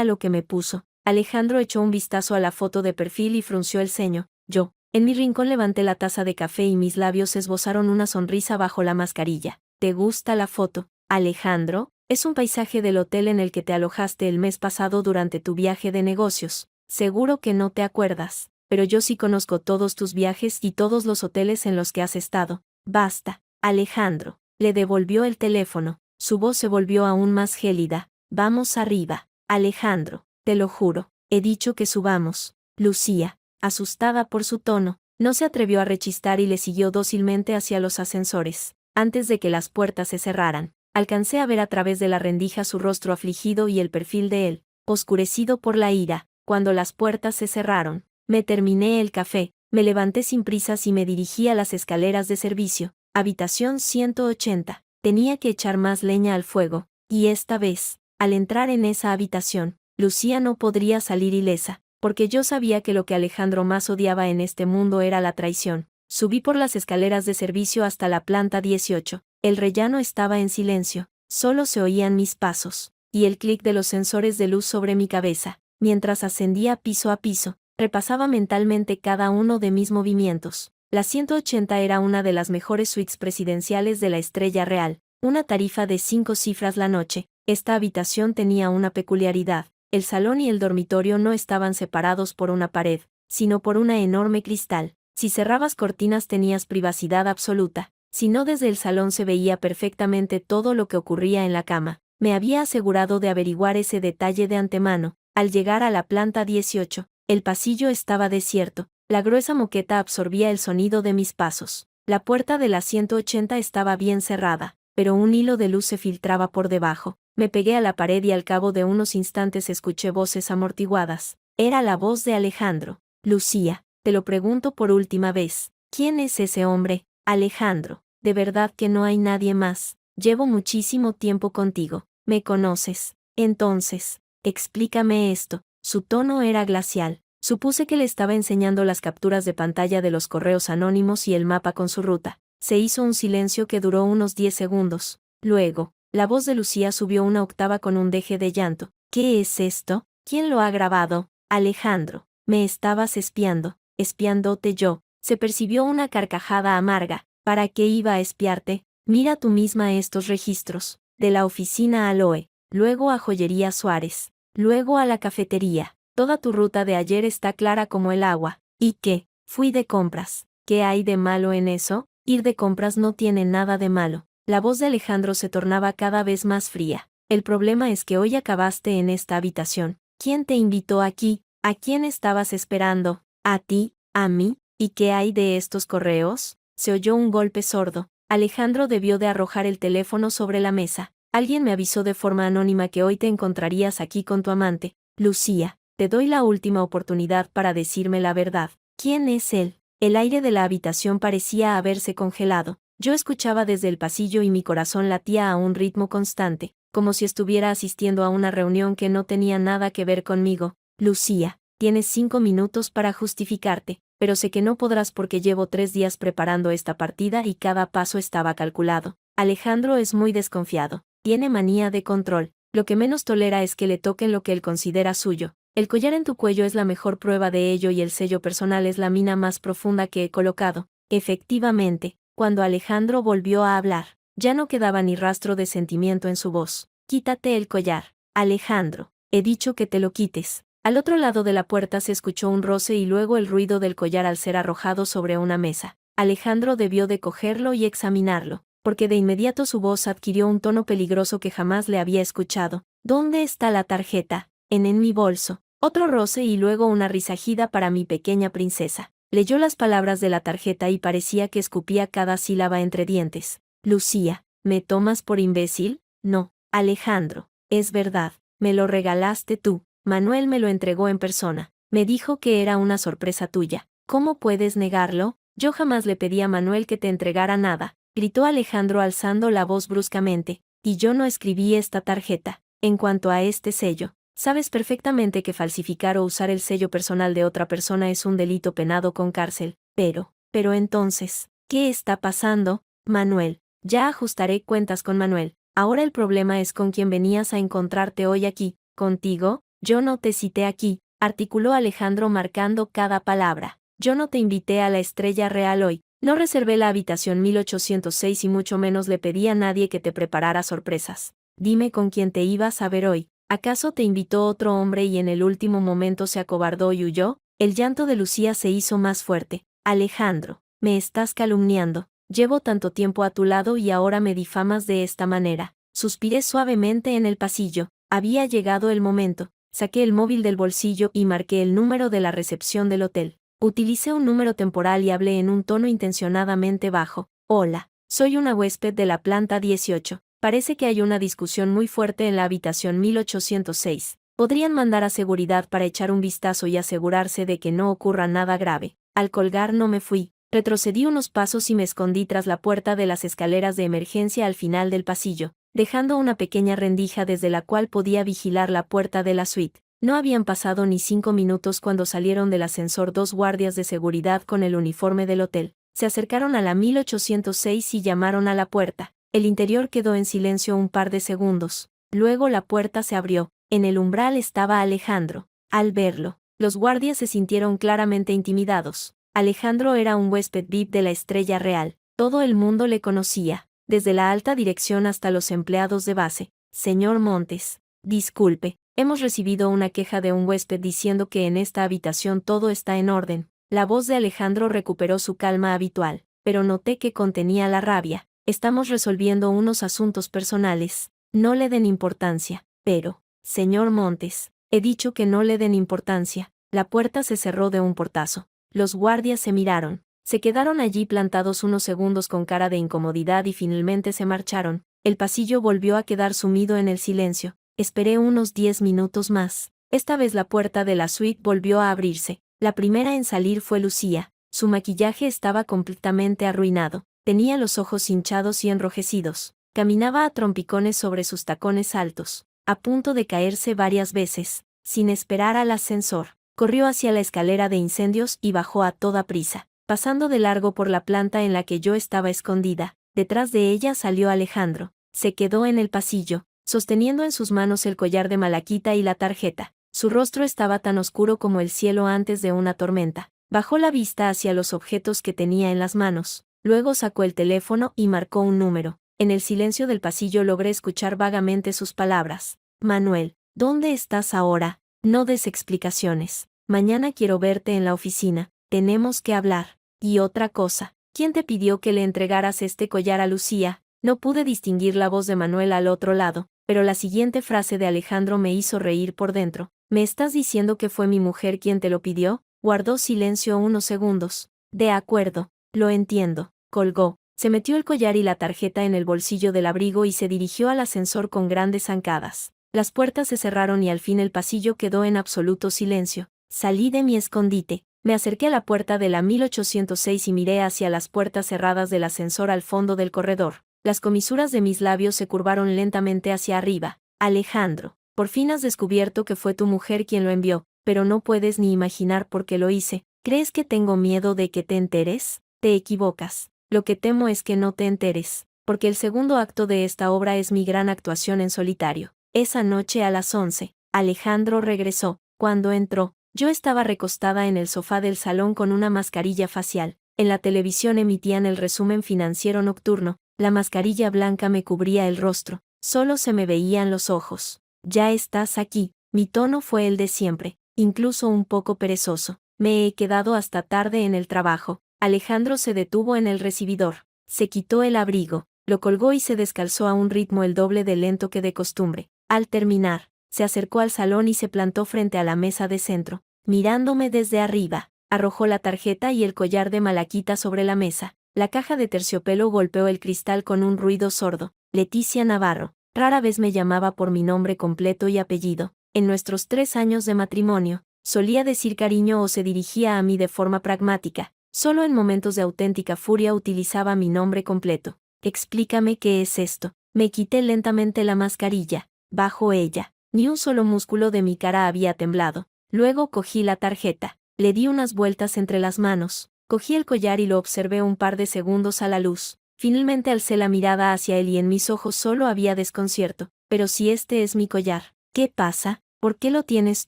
lo que me puso. Alejandro echó un vistazo a la foto de perfil y frunció el ceño. Yo, en mi rincón levanté la taza de café y mis labios esbozaron una sonrisa bajo la mascarilla. ¿Te gusta la foto, Alejandro? Es un paisaje del hotel en el que te alojaste el mes pasado durante tu viaje de negocios. Seguro que no te acuerdas, pero yo sí conozco todos tus viajes y todos los hoteles en los que has estado. Basta, Alejandro. Le devolvió el teléfono. Su voz se volvió aún más gélida. Vamos arriba, Alejandro. Te lo juro, he dicho que subamos. Lucía, asustada por su tono, no se atrevió a rechistar y le siguió dócilmente hacia los ascensores. Antes de que las puertas se cerraran, alcancé a ver a través de la rendija su rostro afligido y el perfil de él, oscurecido por la ira. Cuando las puertas se cerraron, me terminé el café, me levanté sin prisas y me dirigí a las escaleras de servicio. Habitación 180. Tenía que echar más leña al fuego, y esta vez, al entrar en esa habitación, Lucía no podría salir ilesa, porque yo sabía que lo que Alejandro más odiaba en este mundo era la traición. Subí por las escaleras de servicio hasta la planta 18. El rellano estaba en silencio, solo se oían mis pasos, y el clic de los sensores de luz sobre mi cabeza. Mientras ascendía piso a piso, repasaba mentalmente cada uno de mis movimientos. La 180 era una de las mejores suites presidenciales de la Estrella Real, una tarifa de 5 cifras la noche. Esta habitación tenía una peculiaridad: el salón y el dormitorio no estaban separados por una pared, sino por una enorme cristal. Si cerrabas cortinas tenías privacidad absoluta. Si no, desde el salón se veía perfectamente todo lo que ocurría en la cama. Me había asegurado de averiguar ese detalle de antemano. Al llegar a la planta 18, el pasillo estaba desierto. La gruesa moqueta absorbía el sonido de mis pasos. La puerta de la 180 estaba bien cerrada, pero un hilo de luz se filtraba por debajo. Me pegué a la pared y al cabo de unos instantes escuché voces amortiguadas. Era la voz de Alejandro. Lucía, te lo pregunto por última vez. ¿Quién es ese hombre? Alejandro, de verdad que no hay nadie más. Llevo muchísimo tiempo contigo. ¿Me conoces? Entonces, explícame esto. Su tono era glacial. Supuse que le estaba enseñando las capturas de pantalla de los correos anónimos y el mapa con su ruta. Se hizo un silencio que duró unos 10 segundos. Luego, la voz de Lucía subió una octava con un deje de llanto. ¿Qué es esto? ¿Quién lo ha grabado? Alejandro, me estabas espiando. Espiándote yo. Se percibió una carcajada amarga. ¿Para qué iba a espiarte? Mira tú misma estos registros. De la oficina Aloe, luego a Joyería Suárez, luego a la cafetería. Toda tu ruta de ayer está clara como el agua. ¿Y qué? Fui de compras. ¿Qué hay de malo en eso? Ir de compras no tiene nada de malo. La voz de Alejandro se tornaba cada vez más fría. El problema es que hoy acabaste en esta habitación. ¿Quién te invitó aquí? ¿A quién estabas esperando? ¿A ti? ¿A mí? ¿Y qué hay de estos correos? Se oyó un golpe sordo. Alejandro debió de arrojar el teléfono sobre la mesa. Alguien me avisó de forma anónima que hoy te encontrarías aquí con tu amante. Lucía, te doy la última oportunidad para decirme la verdad. ¿Quién es él? El aire de la habitación parecía haberse congelado. Yo escuchaba desde el pasillo y mi corazón latía a un ritmo constante, como si estuviera asistiendo a una reunión que no tenía nada que ver conmigo. Lucía, tienes 5 minutos para justificarte, pero sé que no podrás porque llevo 3 días preparando esta partida y cada paso estaba calculado. Alejandro es muy desconfiado. Tiene manía de control. Lo que menos tolera es que le toquen lo que él considera suyo. El collar en tu cuello es la mejor prueba de ello y el sello personal es la mina más profunda que he colocado. Efectivamente, cuando Alejandro volvió a hablar, ya no quedaba ni rastro de sentimiento en su voz. Quítate el collar, Alejandro. He dicho que te lo quites. Al otro lado de la puerta se escuchó un roce y luego el ruido del collar al ser arrojado sobre una mesa. Alejandro debió de cogerlo y examinarlo, porque de inmediato su voz adquirió un tono peligroso que jamás le había escuchado. ¿Dónde está la tarjeta? En mi bolso. Otro roce y luego una risajida para mi pequeña princesa. Leyó las palabras de la tarjeta y parecía que escupía cada sílaba entre dientes. Lucía, ¿me tomas por imbécil? No, Alejandro, es verdad, me lo regalaste tú. Manuel me lo entregó en persona. Me dijo que era una sorpresa tuya. ¿Cómo puedes negarlo? Yo jamás le pedí a Manuel que te entregara nada, gritó Alejandro alzando la voz bruscamente. Y yo no escribí esta tarjeta. En cuanto a este sello, sabes perfectamente que falsificar o usar el sello personal de otra persona es un delito penado con cárcel. Pero entonces, ¿qué está pasando, Manuel? Ya ajustaré cuentas con Manuel. Ahora el problema es con quién venías a encontrarte hoy aquí. ¿Contigo? Yo no te cité aquí, articuló Alejandro marcando cada palabra. Yo no te invité a la Estrella Real hoy. No reservé la habitación 1806 y mucho menos le pedí a nadie que te preparara sorpresas. Dime con quién te ibas a ver hoy. ¿Acaso te invitó otro hombre y en el último momento se acobardó y huyó? El llanto de Lucía se hizo más fuerte. Alejandro, me estás calumniando. Llevo tanto tiempo a tu lado y ahora me difamas de esta manera. Suspiré suavemente en el pasillo. Había llegado el momento. Saqué el móvil del bolsillo y marqué el número de la recepción del hotel. Utilicé un número temporal y hablé en un tono intencionadamente bajo. Hola, soy una huésped de la planta 18. Parece que hay una discusión muy fuerte en la habitación 1806. Podrían mandar a seguridad para echar un vistazo y asegurarse de que no ocurra nada grave. Al colgar no me fui. Retrocedí unos pasos y me escondí tras la puerta de las escaleras de emergencia al final del pasillo, dejando una pequeña rendija desde la cual podía vigilar la puerta de la suite. No habían pasado ni 5 minutos cuando salieron del ascensor 2 guardias de seguridad con el uniforme del hotel. Se acercaron a la 1806 y llamaron a la puerta. El interior quedó en silencio un par de segundos. Luego la puerta se abrió. En el umbral estaba Alejandro. Al verlo, los guardias se sintieron claramente intimidados. Alejandro era un huésped VIP de la Estrella Real. Todo el mundo le conocía, desde la alta dirección hasta los empleados de base. Señor Montes, disculpe, hemos recibido una queja de un huésped diciendo que en esta habitación todo está en orden. La voz de Alejandro recuperó su calma habitual, pero noté que contenía la rabia. Estamos resolviendo unos asuntos personales. No le den importancia. Pero, señor Montes, he dicho que no le den importancia. La puerta se cerró de un portazo. Los guardias se miraron. Se quedaron allí plantados unos segundos con cara de incomodidad y finalmente se marcharon. El pasillo volvió a quedar sumido en el silencio. Esperé unos 10 minutos más. Esta vez la puerta de la suite volvió a abrirse. La primera en salir fue Lucía. Su maquillaje estaba completamente arruinado. Tenía los ojos hinchados y enrojecidos. Caminaba a trompicones sobre sus tacones altos, a punto de caerse varias veces. Sin esperar al ascensor, corrió hacia la escalera de incendios y bajó a toda prisa, pasando de largo por la planta en la que yo estaba escondida. Detrás de ella salió Alejandro. Se quedó en el pasillo, sosteniendo en sus manos el collar de malaquita y la tarjeta. Su rostro estaba tan oscuro como el cielo antes de una tormenta. Bajó la vista hacia los objetos que tenía en las manos. Luego sacó el teléfono y marcó un número. En el silencio del pasillo logré escuchar vagamente sus palabras. Manuel, ¿dónde estás ahora? No des explicaciones. Mañana quiero verte en la oficina. Tenemos que hablar. Y otra cosa. ¿Quién te pidió que le entregaras este collar a Lucía? No pude distinguir la voz de Manuel al otro lado, pero la siguiente frase de Alejandro me hizo reír por dentro. ¿Me estás diciendo que fue mi mujer quien te lo pidió? Guardó silencio unos segundos. De acuerdo, lo entiendo. Colgó. Se metió el collar y la tarjeta en el bolsillo del abrigo y se dirigió al ascensor con grandes zancadas. Las puertas se cerraron y al fin el pasillo quedó en absoluto silencio. Salí de mi escondite. Me acerqué a la puerta de la 1806 y miré hacia las puertas cerradas del ascensor al fondo del corredor. Las comisuras de mis labios se curvaron lentamente hacia arriba. Alejandro, por fin has descubierto que fue tu mujer quien lo envió, pero no puedes ni imaginar por qué lo hice. ¿Crees que tengo miedo de que te enteres? Te equivocas. Lo que temo es que no te enteres, porque el segundo acto de esta obra es mi gran actuación en solitario. Esa noche a las 11, Alejandro regresó. Cuando entró, yo estaba recostada en el sofá del salón con una mascarilla facial. En la televisión emitían el resumen financiero nocturno. La mascarilla blanca me cubría el rostro. Solo se me veían los ojos. Ya estás aquí. Mi tono fue el de siempre, incluso un poco perezoso. Me he quedado hasta tarde en el trabajo. Alejandro se detuvo en el recibidor. Se quitó el abrigo, lo colgó y se descalzó a un ritmo el doble de lento que de costumbre. Al terminar, se acercó al salón y se plantó frente a la mesa de centro, mirándome desde arriba. Arrojó la tarjeta y el collar de malaquita sobre la mesa. La caja de terciopelo golpeó el cristal con un ruido sordo. Leticia Navarro. Rara vez me llamaba por mi nombre completo y apellido. En nuestros 3 años de matrimonio, solía decir cariño o se dirigía a mí de forma pragmática. Solo en momentos de auténtica furia utilizaba mi nombre completo. Explícame qué es esto. Me quité lentamente la mascarilla. Bajo ella, ni un solo músculo de mi cara había temblado. Luego cogí la tarjeta. Le di unas vueltas entre las manos. Cogí el collar y lo observé un par de segundos a la luz. Finalmente alcé la mirada hacia él y en mis ojos solo había desconcierto. Pero si este es mi collar, ¿qué pasa? ¿Por qué lo tienes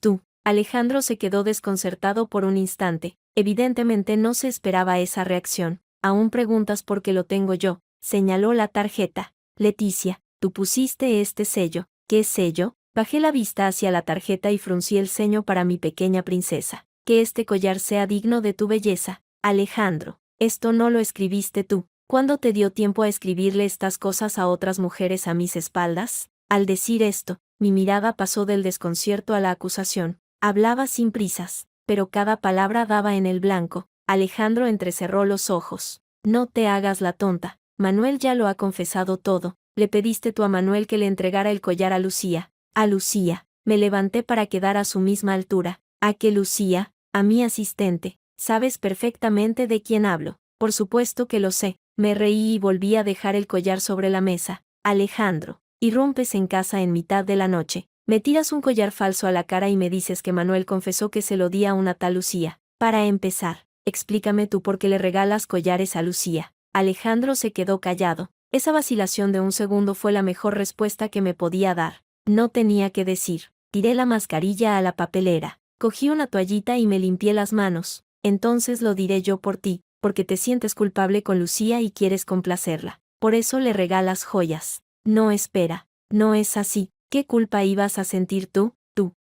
tú? Alejandro se quedó desconcertado por un instante. Evidentemente no se esperaba esa reacción. Aún preguntas por qué lo tengo yo, señaló la tarjeta. Leticia, tú pusiste este sello. ¿Qué sello? Bajé la vista hacia la tarjeta y fruncí el ceño para mi pequeña princesa. Que este collar sea digno de tu belleza. Alejandro, esto no lo escribiste tú. ¿Cuándo te dio tiempo a escribirle estas cosas a otras mujeres a mis espaldas? Al decir esto, mi mirada pasó del desconcierto a la acusación. Hablaba sin prisas, pero cada palabra daba en el blanco. Alejandro entrecerró los ojos. No te hagas la tonta. Manuel ya lo ha confesado todo. Le pediste tú a Manuel que le entregara el collar a Lucía. A Lucía. Me levanté para quedar a su misma altura. ¿A qué Lucía? A mi asistente. Sabes perfectamente de quién hablo. Por supuesto que lo sé. Me reí y volví a dejar el collar sobre la mesa. Alejandro, irrumpes en casa en mitad de la noche. Me tiras un collar falso a la cara y me dices que Manuel confesó que se lo di a una tal Lucía. Para empezar, explícame tú por qué le regalas collares a Lucía. Alejandro se quedó callado. Esa vacilación de un segundo fue la mejor respuesta que me podía dar. No tenía que decir. Tiré la mascarilla a la papelera. Cogí una toallita y me limpié las manos. Entonces lo diré yo por ti, porque te sientes culpable con Lucía y quieres complacerla. Por eso le regalas joyas. No, espera. No es así. ¿Qué culpa ibas a sentir tú,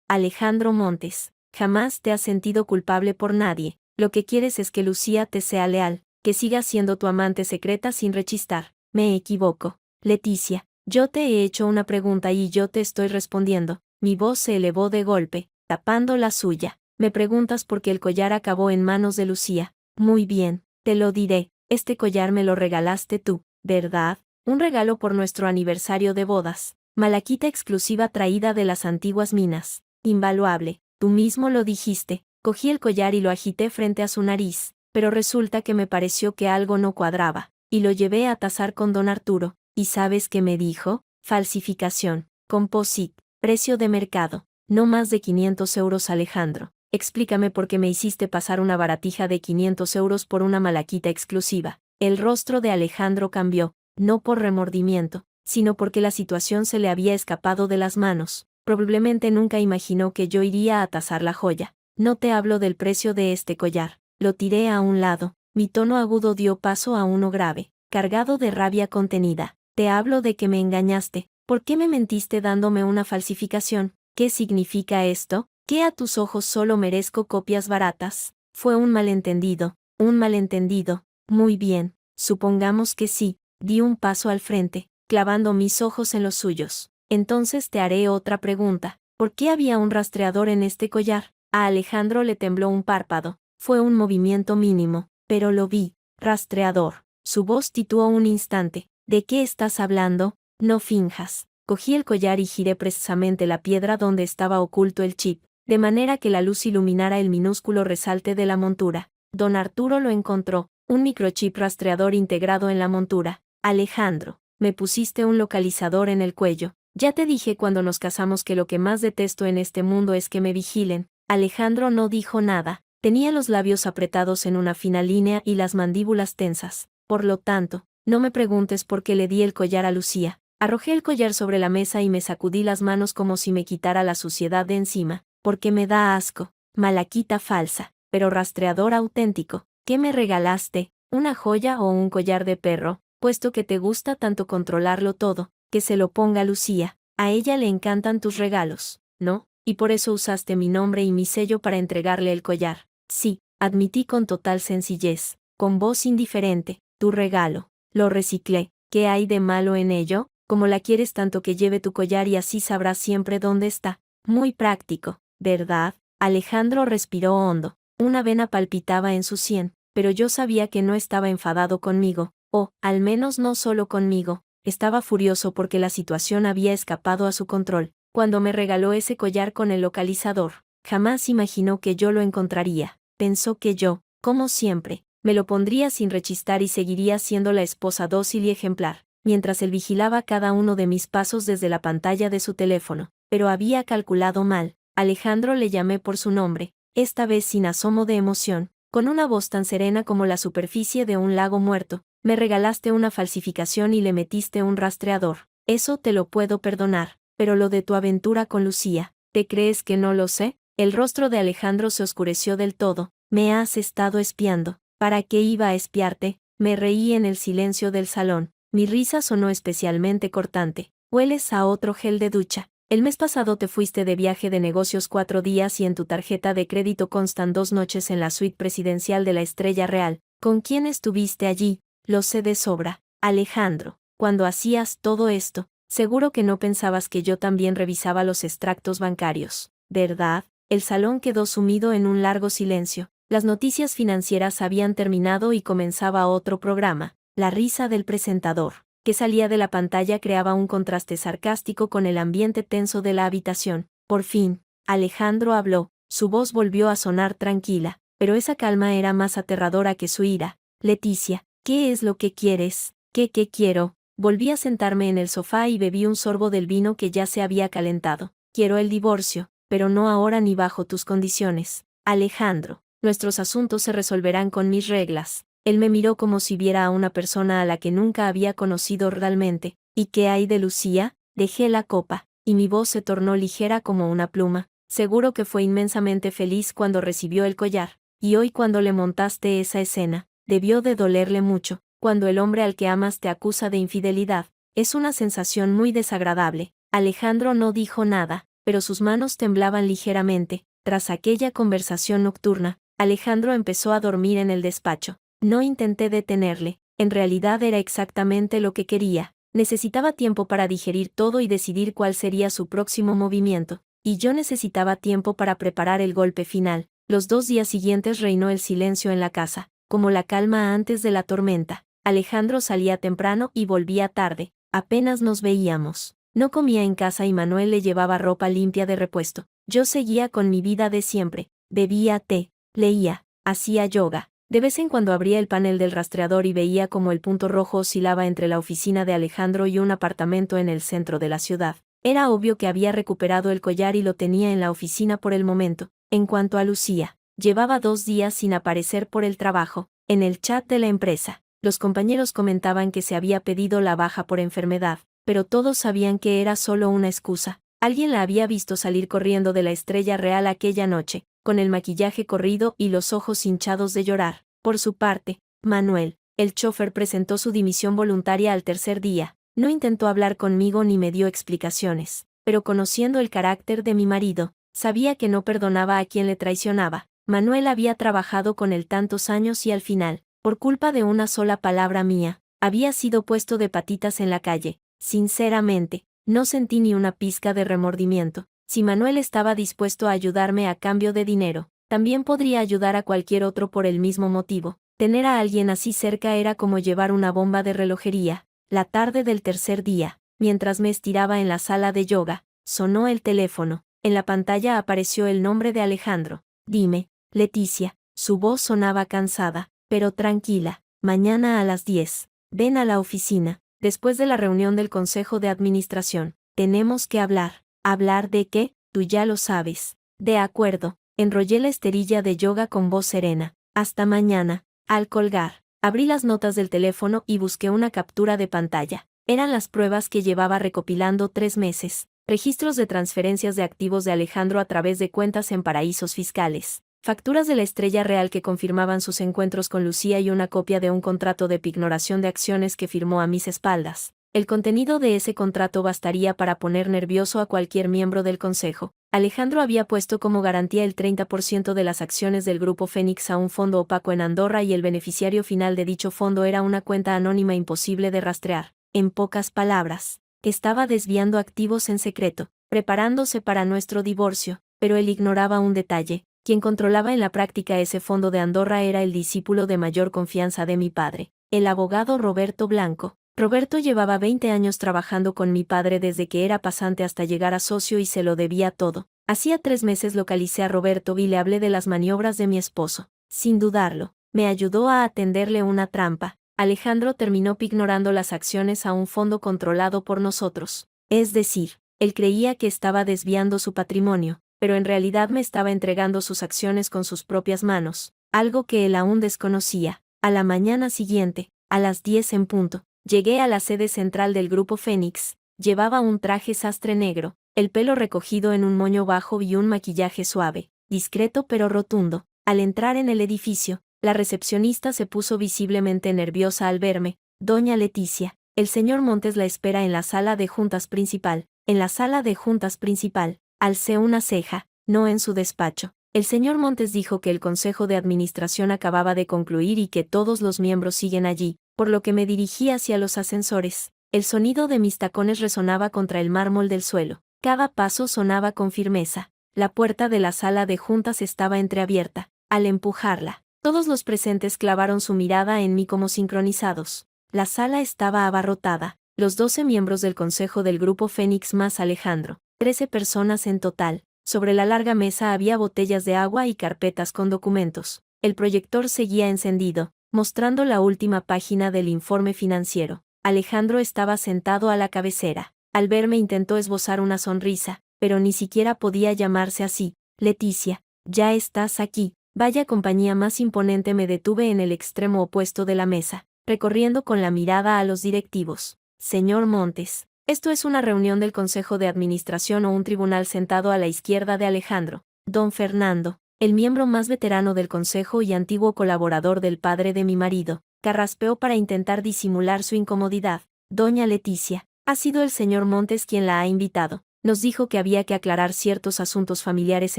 Alejandro Montes? Jamás te has sentido culpable por nadie. Lo que quieres es que Lucía te sea leal, que siga siendo tu amante secreta sin rechistar. Me equivoco. Leticia, yo te he hecho una pregunta y yo te estoy respondiendo. Mi voz se elevó de golpe, tapando la suya. Me preguntas por qué el collar acabó en manos de Lucía. Muy bien, te lo diré. Este collar me lo regalaste tú, ¿verdad? Un regalo por nuestro aniversario de bodas. Malaquita exclusiva traída de las antiguas minas. Invaluable. Tú mismo lo dijiste. Cogí el collar y lo agité frente a su nariz, pero resulta que me pareció que algo no cuadraba, y lo llevé a tasar con don Arturo. ¿Y sabes qué me dijo? Falsificación. Composite. Precio de mercado. No más de 500 euros. Alejandro, explícame por qué me hiciste pasar una baratija de 500 euros por una malaquita exclusiva. El rostro de Alejandro cambió, no por remordimiento, sino porque la situación se le había escapado de las manos. Probablemente nunca imaginó que yo iría a tasar la joya. No te hablo del precio de este collar. Lo tiré a un lado. Mi tono agudo dio paso a uno grave, cargado de rabia contenida. Te hablo de que me engañaste. ¿Por qué me mentiste dándome una falsificación? ¿Qué significa esto? ¿Que a tus ojos solo merezco copias baratas? Fue un malentendido. Un malentendido. Muy bien. Supongamos que sí. Di un paso al frente, clavando mis ojos en los suyos. Entonces te haré otra pregunta. ¿Por qué había un rastreador en este collar? A Alejandro le tembló un párpado. Fue un movimiento mínimo, pero lo vi. Rastreador. Su voz titubeó un instante. ¿De qué estás hablando? No finjas. Cogí el collar y giré precisamente la piedra donde estaba oculto el chip, de manera que la luz iluminara el minúsculo resalte de la montura. Don Arturo lo encontró, un microchip rastreador integrado en la montura. Alejandro, me pusiste un localizador en el cuello. Ya te dije cuando nos casamos que lo que más detesto en este mundo es que me vigilen. Alejandro no dijo nada. Tenía los labios apretados en una fina línea y las mandíbulas tensas. Por lo tanto, no me preguntes por qué le di el collar a Lucía. Arrojé el collar sobre la mesa y me sacudí las manos como si me quitara la suciedad de encima. Porque me da asco. Malaquita falsa, pero rastreador auténtico. ¿Qué me regalaste? ¿Una joya o un collar de perro? Puesto que te gusta tanto controlarlo todo, que se lo ponga Lucía. A ella le encantan tus regalos, ¿no? Y por eso usaste mi nombre y mi sello para entregarle el collar. Sí, admití con total sencillez, con voz indiferente, tu regalo. Lo reciclé. ¿Qué hay de malo en ello? Como la quieres tanto que lleve tu collar y así sabrás siempre dónde está. Muy práctico, ¿verdad? Alejandro respiró hondo. Una vena palpitaba en su sien, pero yo sabía que no estaba enfadado conmigo, o, al menos no solo conmigo. Estaba furioso porque la situación había escapado a su control. Cuando me regaló ese collar con el localizador, jamás imaginó que yo lo encontraría. Pensó que yo, como siempre, me lo pondría sin rechistar y seguiría siendo la esposa dócil y ejemplar, mientras él vigilaba cada uno de mis pasos desde la pantalla de su teléfono. Pero había calculado mal. Alejandro, le llamé por su nombre, esta vez sin asomo de emoción, con una voz tan serena como la superficie de un lago muerto. Me regalaste una falsificación y le metiste un rastreador. Eso te lo puedo perdonar, pero lo de tu aventura con Lucía, ¿te crees que no lo sé? El rostro de Alejandro se oscureció del todo. Me has estado espiando. ¿Para qué iba a espiarte? Me reí en el silencio del salón. Mi risa sonó especialmente cortante. Hueles a otro gel de ducha. El mes pasado te fuiste de viaje de negocios 4 días y en tu tarjeta de crédito constan 2 noches en la suite presidencial de la Estrella Real. ¿Con quién estuviste allí? Lo sé de sobra. Alejandro, cuando hacías todo esto, seguro que no pensabas que yo también revisaba los extractos bancarios, ¿verdad? El salón quedó sumido en un largo silencio. Las noticias financieras habían terminado y comenzaba otro programa. La risa del presentador, que salía de la pantalla, creaba un contraste sarcástico con el ambiente tenso de la habitación. Por fin, Alejandro habló. Su voz volvió a sonar tranquila, pero esa calma era más aterradora que su ira. Leticia, ¿qué es lo que quieres? ¿Qué quiero? Volví a sentarme en el sofá y bebí un sorbo del vino que ya se había calentado. Quiero el divorcio, pero no ahora ni bajo tus condiciones. Alejandro, nuestros asuntos se resolverán con mis reglas. Él me miró como si viera a una persona a la que nunca había conocido realmente. ¿Y qué hay de Lucía? Dejé la copa, y mi voz se tornó ligera como una pluma. Seguro que fue inmensamente feliz cuando recibió el collar. Y hoy cuando le montaste esa escena, debió de dolerle mucho. Cuando el hombre al que amas te acusa de infidelidad, es una sensación muy desagradable. Alejandro no dijo nada, pero sus manos temblaban ligeramente. Tras aquella conversación nocturna, Alejandro empezó a dormir en el despacho. No intenté detenerle, en realidad era exactamente lo que quería. Necesitaba tiempo para digerir todo y decidir cuál sería su próximo movimiento, y yo necesitaba tiempo para preparar el golpe final. Los 2 días siguientes reinó el silencio en la casa, como la calma antes de la tormenta. Alejandro salía temprano y volvía tarde, apenas nos veíamos. No comía en casa y Manuel le llevaba ropa limpia de repuesto. Yo seguía con mi vida de siempre, bebía té, leía, hacía yoga. De vez en cuando abría el panel del rastreador y veía cómo el punto rojo oscilaba entre la oficina de Alejandro y un apartamento en el centro de la ciudad. Era obvio que había recuperado el collar y lo tenía en la oficina por el momento. En cuanto a Lucía, llevaba 2 días sin aparecer por el trabajo. En el chat de la empresa, los compañeros comentaban que se había pedido la baja por enfermedad, pero todos sabían que era solo una excusa. Alguien la había visto salir corriendo de la Estrella Real aquella noche, con el maquillaje corrido y los ojos hinchados de llorar. Por su parte, Manuel, el chofer, presentó su dimisión voluntaria al tercer día. No intentó hablar conmigo ni me dio explicaciones, pero conociendo el carácter de mi marido, sabía que no perdonaba a quien le traicionaba. Manuel había trabajado con él tantos años y al final, por culpa de una sola palabra mía, había sido puesto de patitas en la calle. Sinceramente, no sentí ni una pizca de remordimiento. Si Manuel estaba dispuesto a ayudarme a cambio de dinero, también podría ayudar a cualquier otro por el mismo motivo. Tener a alguien así cerca era como llevar una bomba de relojería. La tarde del tercer día, mientras me estiraba en la sala de yoga, sonó el teléfono. En la pantalla apareció el nombre de Alejandro. Dime, Leticia. Su voz sonaba cansada, pero tranquila. Mañana a las 10. Ven a la oficina. Después de la reunión del Consejo de Administración, tenemos que hablar. ¿Hablar de qué? Tú ya lo sabes. De acuerdo. Enrollé la esterilla de yoga con voz serena. Hasta mañana. Al colgar, abrí las notas del teléfono y busqué una captura de pantalla. Eran las pruebas que llevaba recopilando 3 meses. Registros de transferencias de activos de Alejandro a través de cuentas en paraísos fiscales. Facturas de la Estrella Real que confirmaban sus encuentros con Lucía y una copia de un contrato de pignoración de acciones que firmó a mis espaldas. El contenido de ese contrato bastaría para poner nervioso a cualquier miembro del consejo. Alejandro había puesto como garantía el 30% de las acciones del Grupo Fénix a un fondo opaco en Andorra y el beneficiario final de dicho fondo era una cuenta anónima imposible de rastrear. En pocas palabras, estaba desviando activos en secreto, preparándose para nuestro divorcio, pero él ignoraba un detalle. Quien controlaba en la práctica ese fondo de Andorra era el discípulo de mayor confianza de mi padre, el abogado Roberto Blanco. Roberto llevaba 20 años trabajando con mi padre desde que era pasante hasta llegar a socio y se lo debía todo. Hacía 3 meses localicé a Roberto y le hablé de las maniobras de mi esposo. Sin dudarlo, me ayudó a atenderle una trampa. Alejandro terminó pignorando las acciones a un fondo controlado por nosotros. Es decir, él creía que estaba desviando su patrimonio, pero en realidad me estaba entregando sus acciones con sus propias manos, algo que él aún desconocía. A la mañana siguiente, a las 10 en punto, llegué a la sede central del Grupo Fénix. Llevaba un traje sastre negro, el pelo recogido en un moño bajo y un maquillaje suave, discreto pero rotundo. Al entrar en el edificio, la recepcionista se puso visiblemente nerviosa al verme. Doña Leticia, el señor Montes la espera en la sala de juntas principal. En la sala de juntas principal, alcé una ceja. No en su despacho. El señor Montes dijo que el Consejo de Administración acababa de concluir y que todos los miembros siguen allí, por lo que me dirigí hacia los ascensores. El sonido de mis tacones resonaba contra el mármol del suelo. Cada paso sonaba con firmeza. La puerta de la sala de juntas estaba entreabierta. Al empujarla, todos los presentes clavaron su mirada en mí como sincronizados. La sala estaba abarrotada. Los 12 miembros del Consejo del Grupo Fénix más Alejandro. 13 personas en total. Sobre la larga mesa había botellas de agua y carpetas con documentos. El proyector seguía encendido, mostrando la última página del informe financiero. Alejandro estaba sentado a la cabecera. Al verme intentó esbozar una sonrisa, pero ni siquiera podía llamarse así. Leticia, ya estás aquí. Vaya compañía más imponente. Me detuve en el extremo opuesto de la mesa, recorriendo con la mirada a los directivos. Señor Montes, ¿esto es una reunión del Consejo de Administración o un tribunal? Sentado a la izquierda de Alejandro, don Fernando, el miembro más veterano del consejo y antiguo colaborador del padre de mi marido, carraspeó para intentar disimular su incomodidad. Doña Leticia, ha sido el señor Montes quien la ha invitado. Nos dijo que había que aclarar ciertos asuntos familiares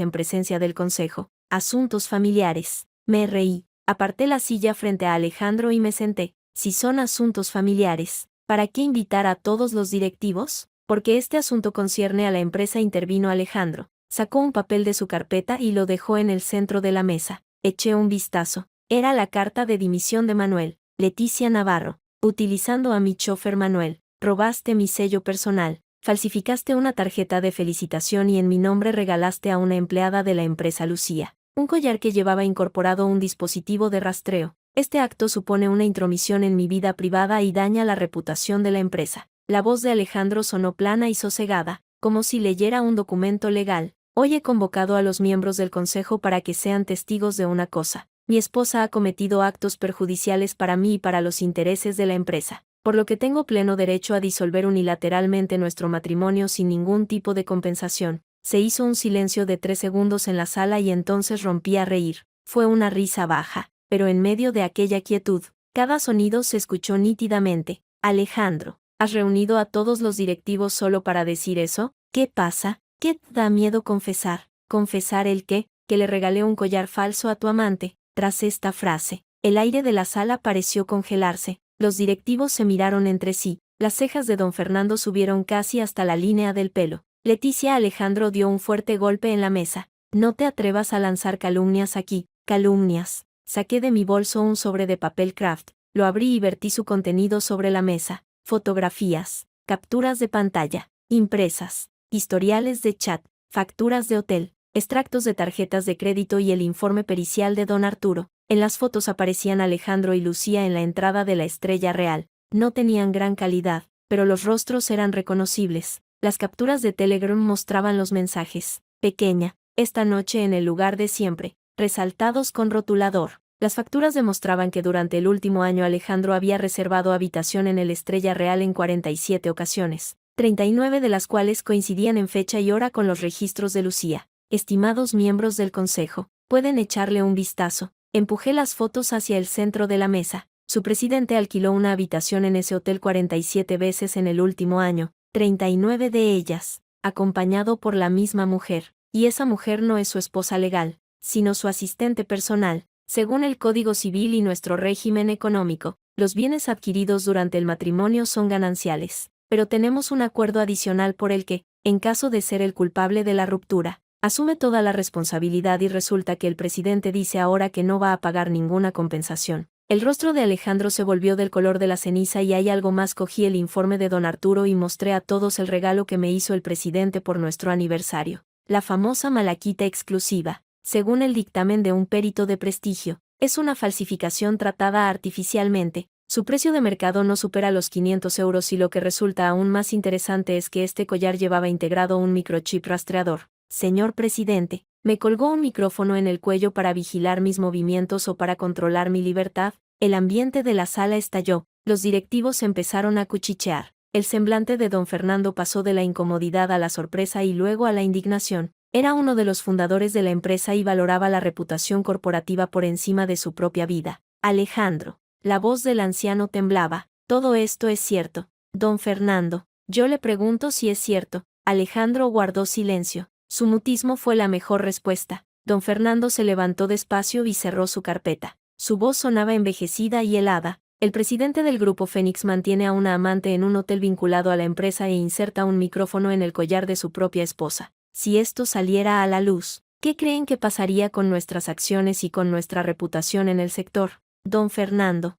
en presencia del consejo. Asuntos familiares. Me reí, aparté la silla frente a Alejandro y me senté. Si son asuntos familiares, ¿para qué invitar a todos los directivos? Porque este asunto concierne a la empresa, intervino Alejandro. Sacó un papel de su carpeta y lo dejó en el centro de la mesa. Eché un vistazo. Era la carta de dimisión de Manuel. Leticia Navarro. Utilizando a mi chofer Manuel, robaste mi sello personal. Falsificaste una tarjeta de felicitación y en mi nombre regalaste a una empleada de la empresa Lucía un collar que llevaba incorporado un dispositivo de rastreo. Este acto supone una intromisión en mi vida privada y daña la reputación de la empresa. La voz de Alejandro sonó plana y sosegada, como si leyera un documento legal. Hoy he convocado a los miembros del consejo para que sean testigos de una cosa. Mi esposa ha cometido actos perjudiciales para mí y para los intereses de la empresa, por lo que tengo pleno derecho a disolver unilateralmente nuestro matrimonio sin ningún tipo de compensación. Se hizo un silencio de 3 segundos en la sala y entonces rompí a reír. Fue una risa baja, pero en medio de aquella quietud, cada sonido se escuchó nítidamente. Alejandro, ¿has reunido a todos los directivos solo para decir eso? ¿Qué pasa? ¿Qué te da miedo confesar? ¿Confesar el qué? Que le regalé un collar falso a tu amante. Tras esta frase, el aire de la sala pareció congelarse. Los directivos se miraron entre sí. Las cejas de don Fernando subieron casi hasta la línea del pelo. Leticia. Alejandro dio un fuerte golpe en la mesa. No te atrevas a lanzar calumnias aquí. Calumnias. Saqué de mi bolso un sobre de papel craft, lo abrí y vertí su contenido sobre la mesa. Fotografías, capturas de pantalla, impresas, historiales de chat, facturas de hotel, extractos de tarjetas de crédito y el informe pericial de don Arturo. En las fotos aparecían Alejandro y Lucía en la entrada de la Estrella Real. No tenían gran calidad, pero los rostros eran reconocibles. Las capturas de Telegram mostraban los mensajes. Pequeña, esta noche en el lugar de siempre, resaltados con rotulador. Las facturas demostraban que durante el último año Alejandro había reservado habitación en el Estrella Real en 47 ocasiones, 39 de las cuales coincidían en fecha y hora con los registros de Lucía. Estimados miembros del consejo, pueden echarle un vistazo. Empujé las fotos hacia el centro de la mesa. Su presidente alquiló una habitación en ese hotel 47 veces en el último año, 39 de ellas, acompañado por la misma mujer, y esa mujer no es su esposa legal, sino su asistente personal. Según el Código Civil y nuestro régimen económico, los bienes adquiridos durante el matrimonio son gananciales, pero tenemos un acuerdo adicional por el que, en caso de ser el culpable de la ruptura, asume toda la responsabilidad y resulta que el presidente dice ahora que no va a pagar ninguna compensación. El rostro de Alejandro se volvió del color de la ceniza y hay algo más. Cogí el informe de don Arturo y mostré a todos el regalo que me hizo el presidente por nuestro aniversario. La famosa malaquita exclusiva, según el dictamen de un perito de prestigio, es una falsificación tratada artificialmente. Su precio de mercado no supera los 500 euros y lo que resulta aún más interesante es que este collar llevaba integrado un microchip rastreador. Señor presidente, ¿me colgó un micrófono en el cuello para vigilar mis movimientos o para controlar mi libertad? El ambiente de la sala estalló, los directivos empezaron a cuchichear. El semblante de don Fernando pasó de la incomodidad a la sorpresa y luego a la indignación. Era uno de los fundadores de la empresa y valoraba la reputación corporativa por encima de su propia vida. Alejandro. La voz del anciano temblaba. Todo esto es cierto, don Fernando. Yo le pregunto si es cierto. Alejandro guardó silencio. Su mutismo fue la mejor respuesta. Don Fernando se levantó despacio y cerró su carpeta. Su voz sonaba envejecida y helada. El presidente del grupo Fénix mantiene a una amante en un hotel vinculado a la empresa e inserta un micrófono en el collar de su propia esposa. Si esto saliera a la luz, ¿qué creen que pasaría con nuestras acciones y con nuestra reputación en el sector? Don Fernando,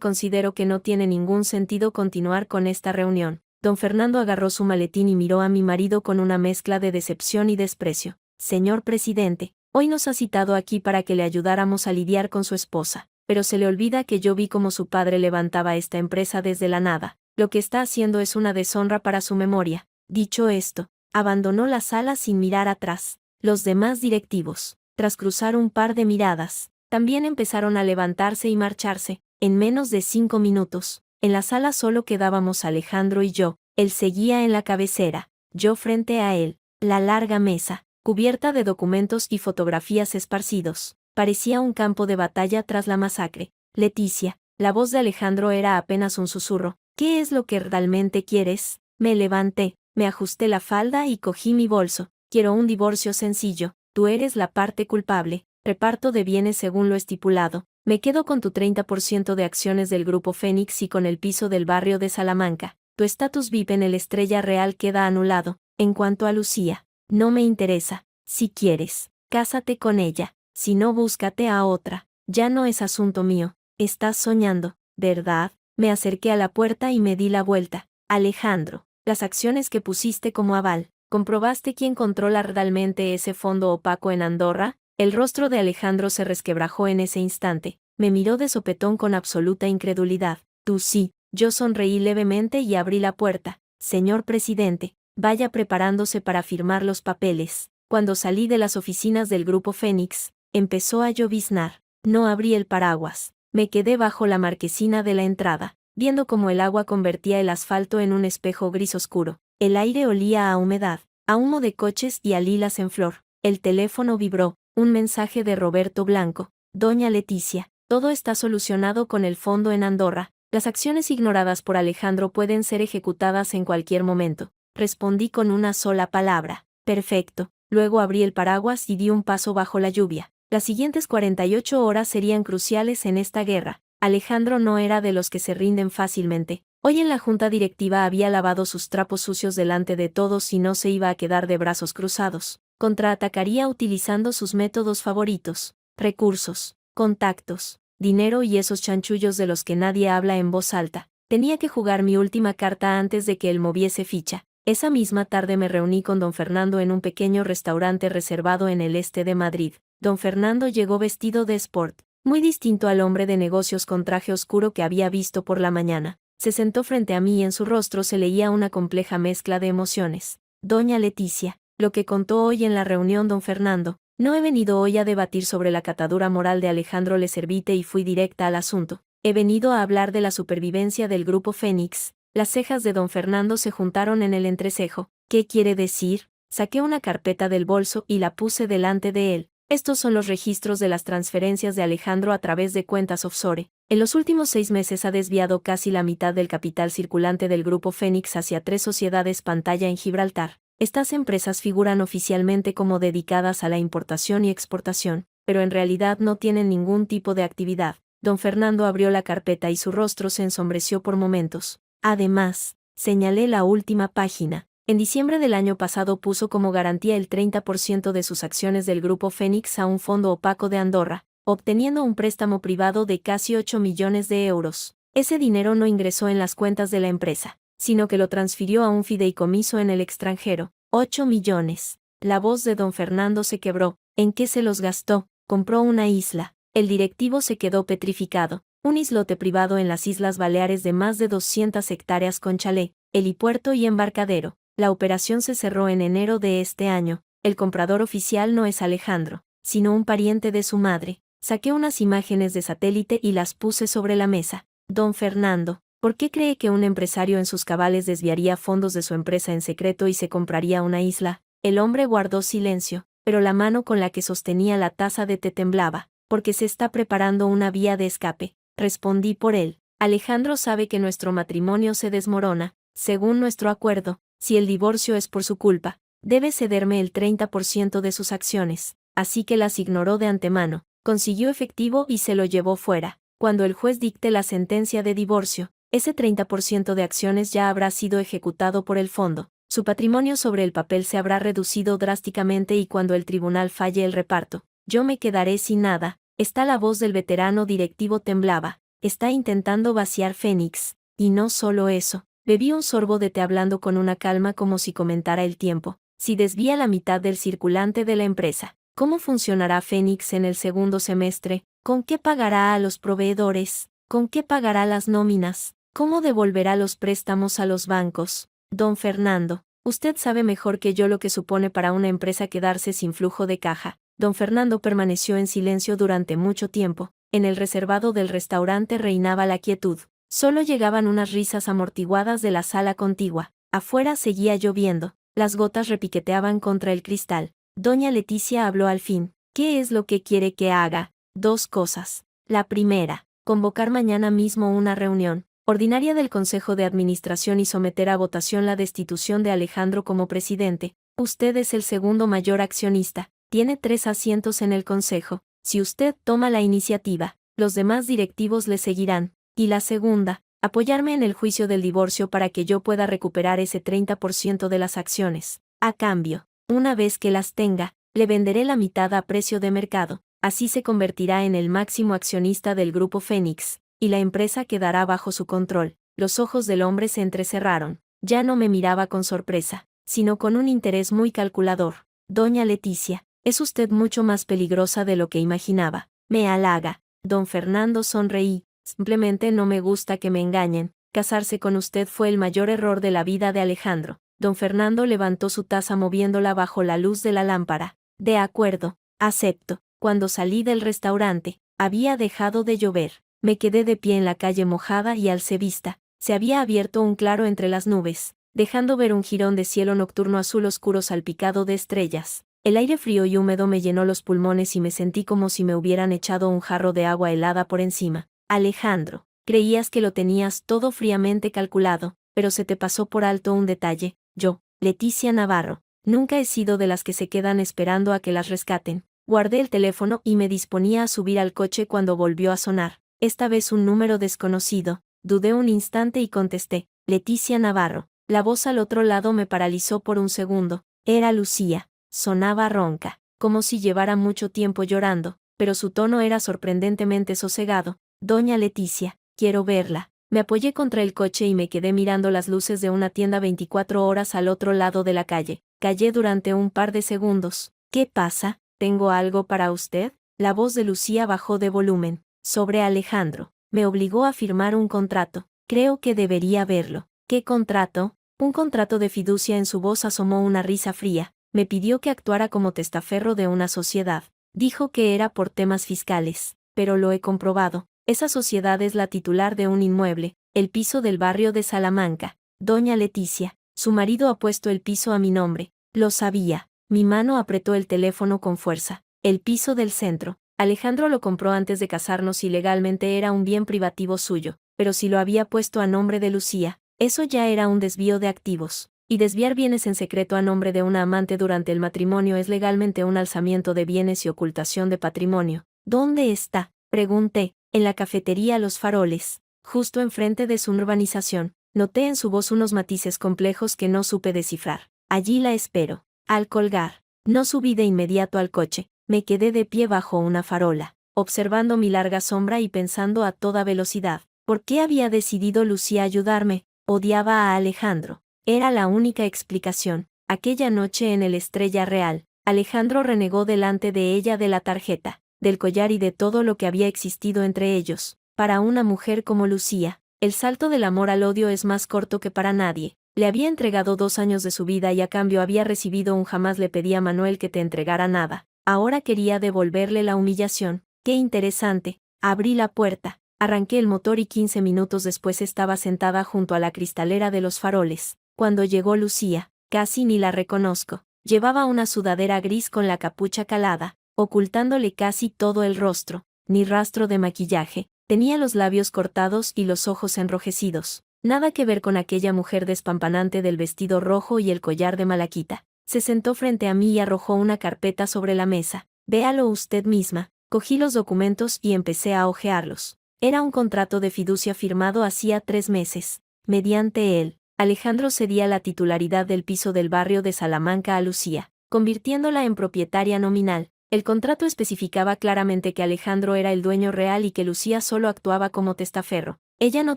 considero que no tiene ningún sentido continuar con esta reunión. Don Fernando agarró su maletín y miró a mi marido con una mezcla de decepción y desprecio. Señor presidente, hoy nos ha citado aquí para que le ayudáramos a lidiar con su esposa. pero se le olvida que yo vi cómo su padre levantaba esta empresa desde la nada. Lo que está haciendo es una deshonra para su memoria. Dicho esto, abandonó la sala sin mirar atrás. Los demás directivos, tras cruzar un par de miradas, también empezaron a levantarse y marcharse. En menos de 5 minutos, en la sala solo quedábamos Alejandro y yo. Él seguía en la cabecera, yo frente a él. La larga mesa, cubierta de documentos y fotografías esparcidos, parecía un campo de batalla tras la masacre. Leticia, la voz de Alejandro era apenas un susurro. ¿Qué es lo que realmente quieres? Me levanté, me ajusté la falda y cogí mi bolso. Quiero un divorcio sencillo. Tú eres la parte culpable. Reparto de bienes según lo estipulado. Me quedo con tu 30% de acciones del Grupo Fénix y con el piso del barrio de Salamanca. Tu estatus VIP en el Estrella Real queda anulado. En cuanto a Lucía, no me interesa. Si quieres, cásate con ella. Si no, búscate a otra. Ya no es asunto mío. Estás soñando, ¿verdad? Me acerqué a la puerta y me di la vuelta. Alejandro, las acciones que pusiste como aval, ¿comprobaste quién controla realmente ese fondo opaco en Andorra? El rostro de Alejandro se resquebrajó en ese instante. Me miró de sopetón con absoluta incredulidad. Tú sí. Yo sonreí levemente y abrí la puerta. Señor presidente, vaya preparándose para firmar los papeles. Cuando salí de las oficinas del Grupo Fénix, empezó a lloviznar. No abrí el paraguas. Me quedé bajo la marquesina de la entrada, viendo cómo el agua convertía el asfalto en un espejo gris oscuro. El aire olía a humedad, a humo de coches y a lilas en flor. El teléfono vibró. Un mensaje de Roberto Blanco. Doña Leticia, todo está solucionado con el fondo en Andorra. Las acciones ignoradas por Alejandro pueden ser ejecutadas en cualquier momento. Respondí con una sola palabra. Perfecto. Luego abrí el paraguas y di un paso bajo la lluvia. Las siguientes 48 horas serían cruciales en esta guerra. Alejandro no era de los que se rinden fácilmente. Hoy en la junta directiva había lavado sus trapos sucios delante de todos y no se iba a quedar de brazos cruzados. Contraatacaría utilizando sus métodos favoritos: recursos, contactos, dinero y esos chanchullos de los que nadie habla en voz alta. Tenía que jugar mi última carta antes de que él moviese ficha. Esa misma tarde me reuní con don Fernando en un pequeño restaurante reservado en el este de Madrid. Don Fernando llegó vestido de sport, muy distinto al hombre de negocios con traje oscuro que había visto por la mañana. Se sentó frente a mí y en su rostro se leía una compleja mezcla de emociones. Doña Leticia, lo que contó hoy en la reunión don Fernando. No he venido hoy a debatir sobre la catadura moral de Alejandro Leservite y fui directa al asunto. He venido a hablar de la supervivencia del Grupo Fénix. Las cejas de don Fernando se juntaron en el entrecejo. ¿Qué quiere decir? Saqué una carpeta del bolso y la puse delante de él. Estos son los registros de las transferencias de Alejandro a través de cuentas offshore. En los últimos 6 meses ha desviado casi la mitad del capital circulante del Grupo Fénix hacia 3 sociedades pantalla en Gibraltar. Estas empresas figuran oficialmente como dedicadas a la importación y exportación, pero en realidad no tienen ningún tipo de actividad. Don Fernando abrió la carpeta y su rostro se ensombreció por momentos. Además, señalé la última página. En diciembre del año pasado puso como garantía el 30% de sus acciones del Grupo Fénix a un fondo opaco de Andorra, obteniendo un préstamo privado de casi 8 millones de euros. Ese dinero no ingresó en las cuentas de la empresa, sino que lo transfirió a un fideicomiso en el extranjero. 8 millones. La voz de don Fernando se quebró. ¿En qué se los gastó? Compró una isla. El directivo se quedó petrificado. Un islote privado en las Islas Baleares de más de 200 hectáreas con chalet, helipuerto y embarcadero. La operación se cerró en enero de este año. El comprador oficial no es Alejandro, sino un pariente de su madre. Saqué unas imágenes de satélite y las puse sobre la mesa. Don Fernando, ¿por qué cree que un empresario en sus cabales desviaría fondos de su empresa en secreto y se compraría una isla? El hombre guardó silencio, pero la mano con la que sostenía la taza de té temblaba. Porque se está preparando una vía de escape. Respondí por él. Alejandro sabe que nuestro matrimonio se desmorona. Según nuestro acuerdo, si el divorcio es por su culpa, debe cederme el 30% de sus acciones. Así que las ignoró de antemano. Consiguió efectivo y se lo llevó fuera. Cuando el juez dicte la sentencia de divorcio, ese 30% de acciones ya habrá sido ejecutado por el fondo. Su patrimonio sobre el papel se habrá reducido drásticamente y cuando el tribunal falle el reparto, yo me quedaré sin nada. Está la voz del veterano directivo temblaba. Está intentando vaciar Fénix. Y no solo eso. Bebí un sorbo de té hablando con una calma como si comentara el tiempo. Si desvía la mitad del circulante de la empresa, ¿cómo funcionará Fénix en el segundo semestre? ¿Con qué pagará a los proveedores? ¿Con qué pagará las nóminas? ¿Cómo devolverá los préstamos a los bancos? Don Fernando, usted sabe mejor que yo lo que supone para una empresa quedarse sin flujo de caja. Don Fernando permaneció en silencio durante mucho tiempo. En el reservado del restaurante reinaba la quietud. Solo llegaban unas risas amortiguadas de la sala contigua. Afuera seguía lloviendo. Las gotas repiqueteaban contra el cristal. Doña Leticia habló al fin. ¿Qué es lo que quiere que haga? Dos cosas. La primera, convocar mañana mismo una reunión ordinaria del Consejo de Administración y someter a votación la destitución de Alejandro como presidente. Usted es el segundo mayor accionista, tiene 3 asientos en el Consejo. Si usted toma la iniciativa, los demás directivos le seguirán. Y la segunda, apoyarme en el juicio del divorcio para que yo pueda recuperar ese 30% de las acciones. A cambio, una vez que las tenga, le venderé la mitad a precio de mercado. Así se convertirá en el máximo accionista del Grupo Fénix, y la empresa quedará bajo su control. Los ojos del hombre se entrecerraron. Ya no me miraba con sorpresa, sino con un interés muy calculador. Doña Leticia, es usted mucho más peligrosa de lo que imaginaba. Me halaga. Don Fernando sonreí. Simplemente no me gusta que me engañen. Casarse con usted fue el mayor error de la vida de Alejandro. Don Fernando levantó su taza moviéndola bajo la luz de la lámpara. De acuerdo, acepto. Cuando salí del restaurante, había dejado de llover. Me quedé de pie en la calle mojada y alcé vista. Se había abierto un claro entre las nubes, dejando ver un jirón de cielo nocturno azul oscuro salpicado de estrellas. El aire frío y húmedo me llenó los pulmones y me sentí como si me hubieran echado un jarro de agua helada por encima. Alejandro, creías que lo tenías todo fríamente calculado, pero se te pasó por alto un detalle. Yo, Leticia Navarro, nunca he sido de las que se quedan esperando a que las rescaten. Guardé el teléfono y me disponía a subir al coche cuando volvió a sonar. Esta vez un número desconocido. Dudé un instante y contesté. Leticia Navarro. La voz al otro lado me paralizó por un segundo. Era Lucía. Sonaba ronca, como si llevara mucho tiempo llorando, pero su tono era sorprendentemente sosegado. Doña Leticia, quiero verla. Me apoyé contra el coche y me quedé mirando las luces de una tienda 24 horas al otro lado de la calle. Callé durante un par de segundos. ¿Qué pasa? ¿Tengo algo para usted? La voz de Lucía bajó de volumen. Sobre Alejandro. Me obligó a firmar un contrato. Creo que debería verlo. ¿Qué contrato? Un contrato de fiducia. En su voz asomó una risa fría. Me pidió que actuara como testaferro de una sociedad. Dijo que era por temas fiscales. Pero lo he comprobado. Esa sociedad es la titular de un inmueble, el piso del barrio de Salamanca. Doña Leticia. Su marido ha puesto el piso a mi nombre. Lo sabía. Mi mano apretó el teléfono con fuerza. El piso del centro. Alejandro lo compró antes de casarnos y legalmente era un bien privativo suyo, pero si lo había puesto a nombre de Lucía, eso ya era un desvío de activos. Y desviar bienes en secreto a nombre de una amante durante el matrimonio es legalmente un alzamiento de bienes y ocultación de patrimonio. ¿Dónde está? Pregunté. En la cafetería Los Faroles, justo enfrente de su urbanización. Noté en su voz unos matices complejos que no supe descifrar. Allí la espero. Al colgar, no subí de inmediato al coche. Me quedé de pie bajo una farola, observando mi larga sombra y pensando a toda velocidad. ¿Por qué había decidido Lucía ayudarme? Odiaba a Alejandro. Era la única explicación. Aquella noche en el Estrella Real, Alejandro renegó delante de ella de la tarjeta, del collar y de todo lo que había existido entre ellos. Para una mujer como Lucía, el salto del amor al odio es más corto que para nadie. Le había entregado 2 años de su vida y a cambio había recibido un jamás. Le pedí a Manuel que te entregara nada. Ahora quería devolverle la humillación. ¡Qué interesante! Abrí la puerta, arranqué el motor y 15 minutos después estaba sentada junto a la cristalera de Los Faroles. Cuando llegó Lucía, casi ni la reconozco. Llevaba una sudadera gris con la capucha calada, ocultándole casi todo el rostro, ni rastro de maquillaje. Tenía los labios cortados y los ojos enrojecidos. Nada que ver con aquella mujer despampanante del vestido rojo y el collar de malaquita. Se sentó frente a mí y arrojó una carpeta sobre la mesa. Véalo usted misma. Cogí los documentos y empecé a hojearlos. Era un contrato de fiducia firmado hacía 3 meses. Mediante él, Alejandro cedía la titularidad del piso del barrio de Salamanca a Lucía, convirtiéndola en propietaria nominal. El contrato especificaba claramente que Alejandro era el dueño real y que Lucía solo actuaba como testaferro. Ella no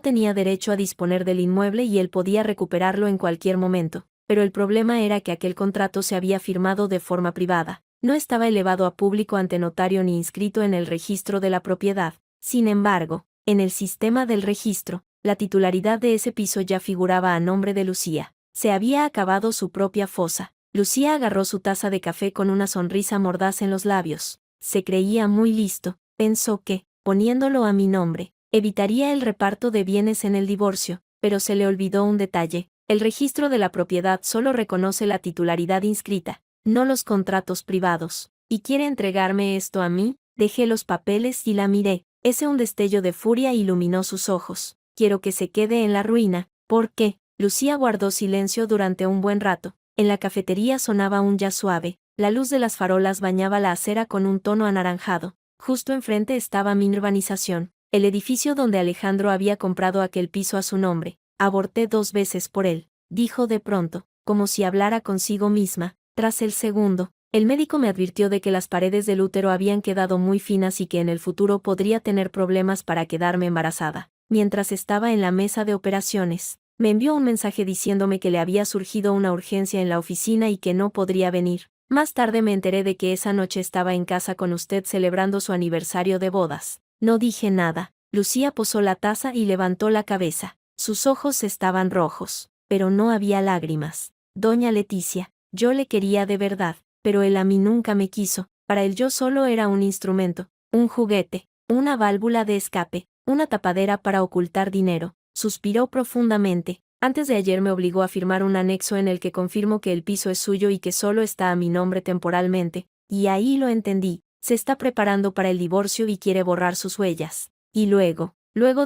tenía derecho a disponer del inmueble y él podía recuperarlo en cualquier momento. Pero el problema era que aquel contrato se había firmado de forma privada. No estaba elevado a público ante notario ni inscrito en el registro de la propiedad. Sin embargo, en el sistema del registro, la titularidad de ese piso ya figuraba a nombre de Lucía. Se había acabado su propia fosa. Lucía agarró su taza de café con una sonrisa mordaz en los labios. Se creía muy listo. Pensó que, poniéndolo a mi nombre, evitaría el reparto de bienes en el divorcio, pero se le olvidó un detalle. El registro de la propiedad solo reconoce la titularidad inscrita, no los contratos privados. ¿Y quiere entregarme esto a mí? Dejé los papeles y la miré. Un destello de furia iluminó sus ojos. Quiero que se quede en la ruina. ¿Por qué? Lucía guardó silencio durante un buen rato. En la cafetería sonaba un jazz suave. La luz de las farolas bañaba la acera con un tono anaranjado. Justo enfrente estaba mi urbanización, el edificio donde Alejandro había comprado aquel piso a su nombre. Aborté 2 veces por él, dijo de pronto, como si hablara consigo misma. Tras el segundo, el médico me advirtió de que las paredes del útero habían quedado muy finas y que en el futuro podría tener problemas para quedarme embarazada. Mientras estaba en la mesa de operaciones, me envió un mensaje diciéndome que le había surgido una urgencia en la oficina y que no podría venir. Más tarde me enteré de que esa noche estaba en casa con usted celebrando su aniversario de bodas. No dije nada. Lucía posó la taza y levantó la cabeza. Sus ojos estaban rojos, pero no había lágrimas. Doña Leticia, yo le quería de verdad, pero él a mí nunca me quiso. Para él yo solo era un instrumento, un juguete, una válvula de escape, una tapadera para ocultar dinero. Suspiró profundamente. Antes de ayer me obligó a firmar un anexo en el que confirmo que el piso es suyo y que solo está a mi nombre temporalmente, y ahí lo entendí. Se está preparando para el divorcio y quiere borrar sus huellas. Y luego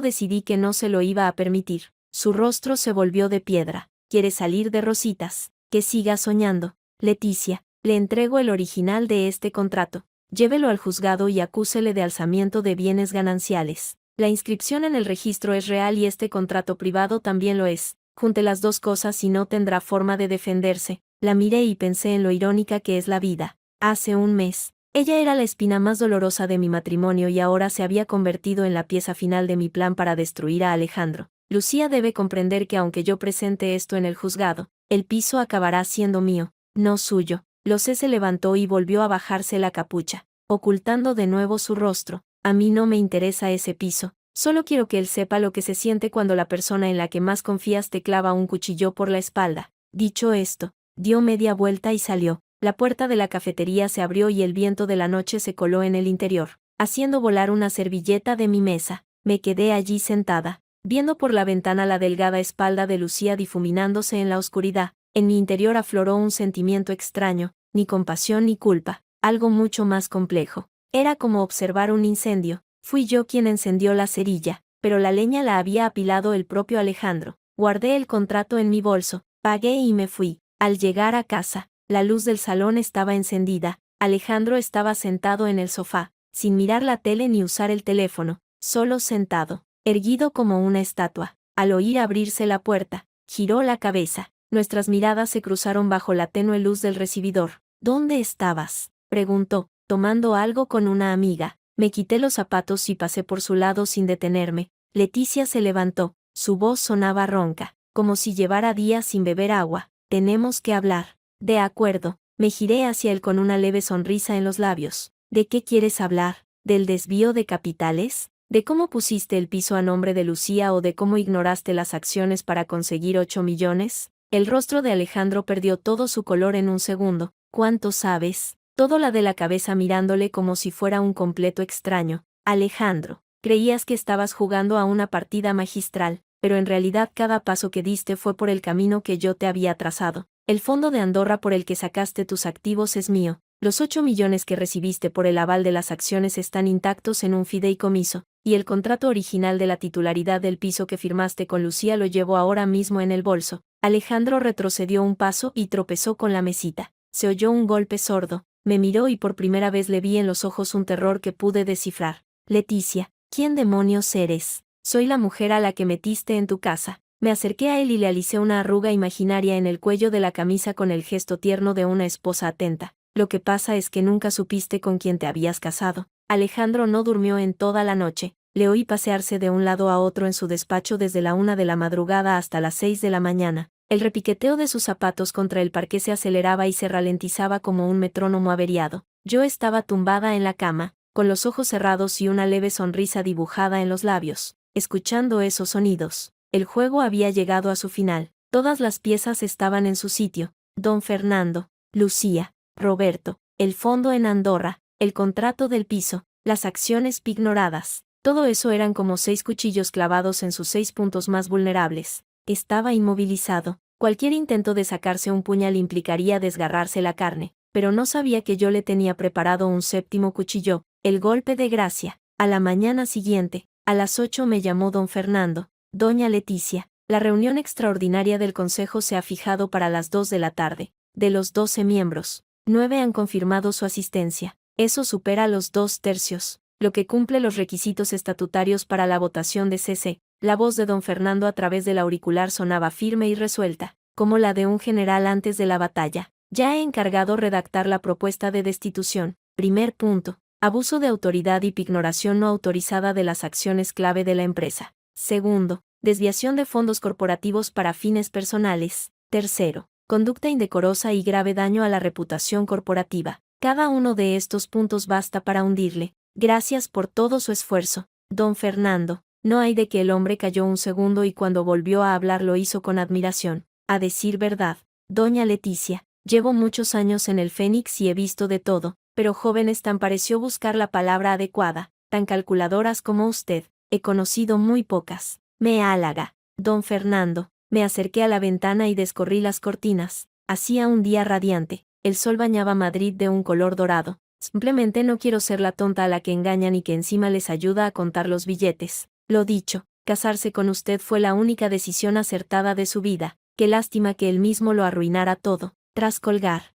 decidí que no se lo iba a permitir. Su rostro se volvió de piedra. Quiere salir de Rositas. Que siga soñando. Leticia, le entrego el original de este contrato. Llévelo al juzgado y acúsele de alzamiento de bienes gananciales. La inscripción en el registro es real y este contrato privado también lo es. Junte las dos cosas y no tendrá forma de defenderse. La miré y pensé en lo irónica que es la vida. Hace un mes, ella era la espina más dolorosa de mi matrimonio y ahora se había convertido en la pieza final de mi plan para destruir a Alejandro. Lucía debe comprender que aunque yo presente esto en el juzgado, el piso acabará siendo mío, no suyo. Losé se levantó y volvió a bajarse la capucha, ocultando de nuevo su rostro. A mí no me interesa ese piso. Solo quiero que él sepa lo que se siente cuando la persona en la que más confías te clava un cuchillo por la espalda. Dicho esto, dio media vuelta y salió. La puerta de la cafetería se abrió y el viento de la noche se coló en el interior, haciendo volar una servilleta de mi mesa. Me quedé allí sentada, viendo por la ventana la delgada espalda de Lucía difuminándose en la oscuridad. En mi interior afloró un sentimiento extraño, ni compasión ni culpa, algo mucho más complejo. Era como observar un incendio. Fui yo quien encendió la cerilla, pero la leña la había apilado el propio Alejandro. Guardé el contrato en mi bolso, pagué y me fui. Al llegar a casa, la luz del salón estaba encendida. Alejandro estaba sentado en el sofá, sin mirar la tele ni usar el teléfono, solo sentado, erguido como una estatua. Al oír abrirse la puerta, giró la cabeza. Nuestras miradas se cruzaron bajo la tenue luz del recibidor. ¿Dónde estabas?, preguntó, tomando algo con una amiga. Me quité los zapatos y pasé por su lado sin detenerme. Leticia se levantó. Su voz sonaba ronca, como si llevara días sin beber agua. Tenemos que hablar. De acuerdo. Me giré hacia él con una leve sonrisa en los labios. ¿De qué quieres hablar? ¿Del desvío de capitales? ¿De cómo pusiste el piso a nombre de Lucía o de cómo ignoraste las acciones para conseguir 8 millones? El rostro de Alejandro perdió todo su color en un segundo. ¿Cuánto sabes? Todo la de la cabeza mirándole como si fuera un completo extraño. Alejandro, creías que estabas jugando a una partida magistral, pero en realidad cada paso que diste fue por el camino que yo te había trazado. El fondo de Andorra por el que sacaste tus activos es mío. Los 8 millones que recibiste por el aval de las acciones están intactos en un fideicomiso, y el contrato original de la titularidad del piso que firmaste con Lucía lo llevo ahora mismo en el bolso. Alejandro retrocedió un paso y tropezó con la mesita. Se oyó un golpe sordo. Me miró y por primera vez le vi en los ojos un terror que pude descifrar. Leticia, ¿quién demonios eres? Soy la mujer a la que metiste en tu casa. Me acerqué a él y le alicé una arruga imaginaria en el cuello de la camisa con el gesto tierno de una esposa atenta. Lo que pasa es que nunca supiste con quién te habías casado. Alejandro no durmió en toda la noche. Le oí pasearse de un lado a otro en su despacho desde la 1 de la madrugada hasta las 6 de la mañana. El repiqueteo de sus zapatos contra el parqué se aceleraba y se ralentizaba como un metrónomo averiado. Yo estaba tumbada en la cama, con los ojos cerrados y una leve sonrisa dibujada en los labios, escuchando esos sonidos. El juego había llegado a su final. Todas las piezas estaban en su sitio. Don Fernando, Lucía, Roberto, el fondo en Andorra, el contrato del piso, las acciones pignoradas. Todo eso eran como 6 cuchillos clavados en sus 6 puntos más vulnerables. Estaba inmovilizado. Cualquier intento de sacarse un puñal implicaría desgarrarse la carne, pero no sabía que yo le tenía preparado un 7º cuchillo, el golpe de gracia. A la mañana siguiente, a las 8 me llamó don Fernando. Doña Leticia, la reunión extraordinaria del Consejo se ha fijado para las 2 de la tarde. De los 12 miembros, 9 han confirmado su asistencia. Eso supera los 2/3, lo que cumple los requisitos estatutarios para la votación de CC. La voz de don Fernando a través del auricular sonaba firme y resuelta, como la de un general antes de la batalla. Ya he encargado redactar la propuesta de destitución. Primer punto. Abuso de autoridad y pignoración no autorizada de las acciones clave de la empresa. Segundo. Desviación de fondos corporativos para fines personales. Tercero. Conducta indecorosa y grave daño a la reputación corporativa. Cada uno de estos puntos basta para hundirle. Gracias por todo su esfuerzo, don Fernando. No hay de que el hombre calló un segundo y cuando volvió a hablar lo hizo con admiración. A decir verdad, doña Leticia, llevo muchos años en el Fénix y he visto de todo, pero jóvenes tan pareció buscar la palabra adecuada, tan calculadoras como usted, he conocido muy pocas. Me halaga, don Fernando. Me acerqué a la ventana y descorrí las cortinas. Hacía un día radiante, el sol bañaba Madrid de un color dorado. Simplemente no quiero ser la tonta a la que engañan y que encima les ayuda a contar los billetes. Lo dicho, casarse con usted fue la única decisión acertada de su vida. Qué lástima que él mismo lo arruinara todo. Tras colgar,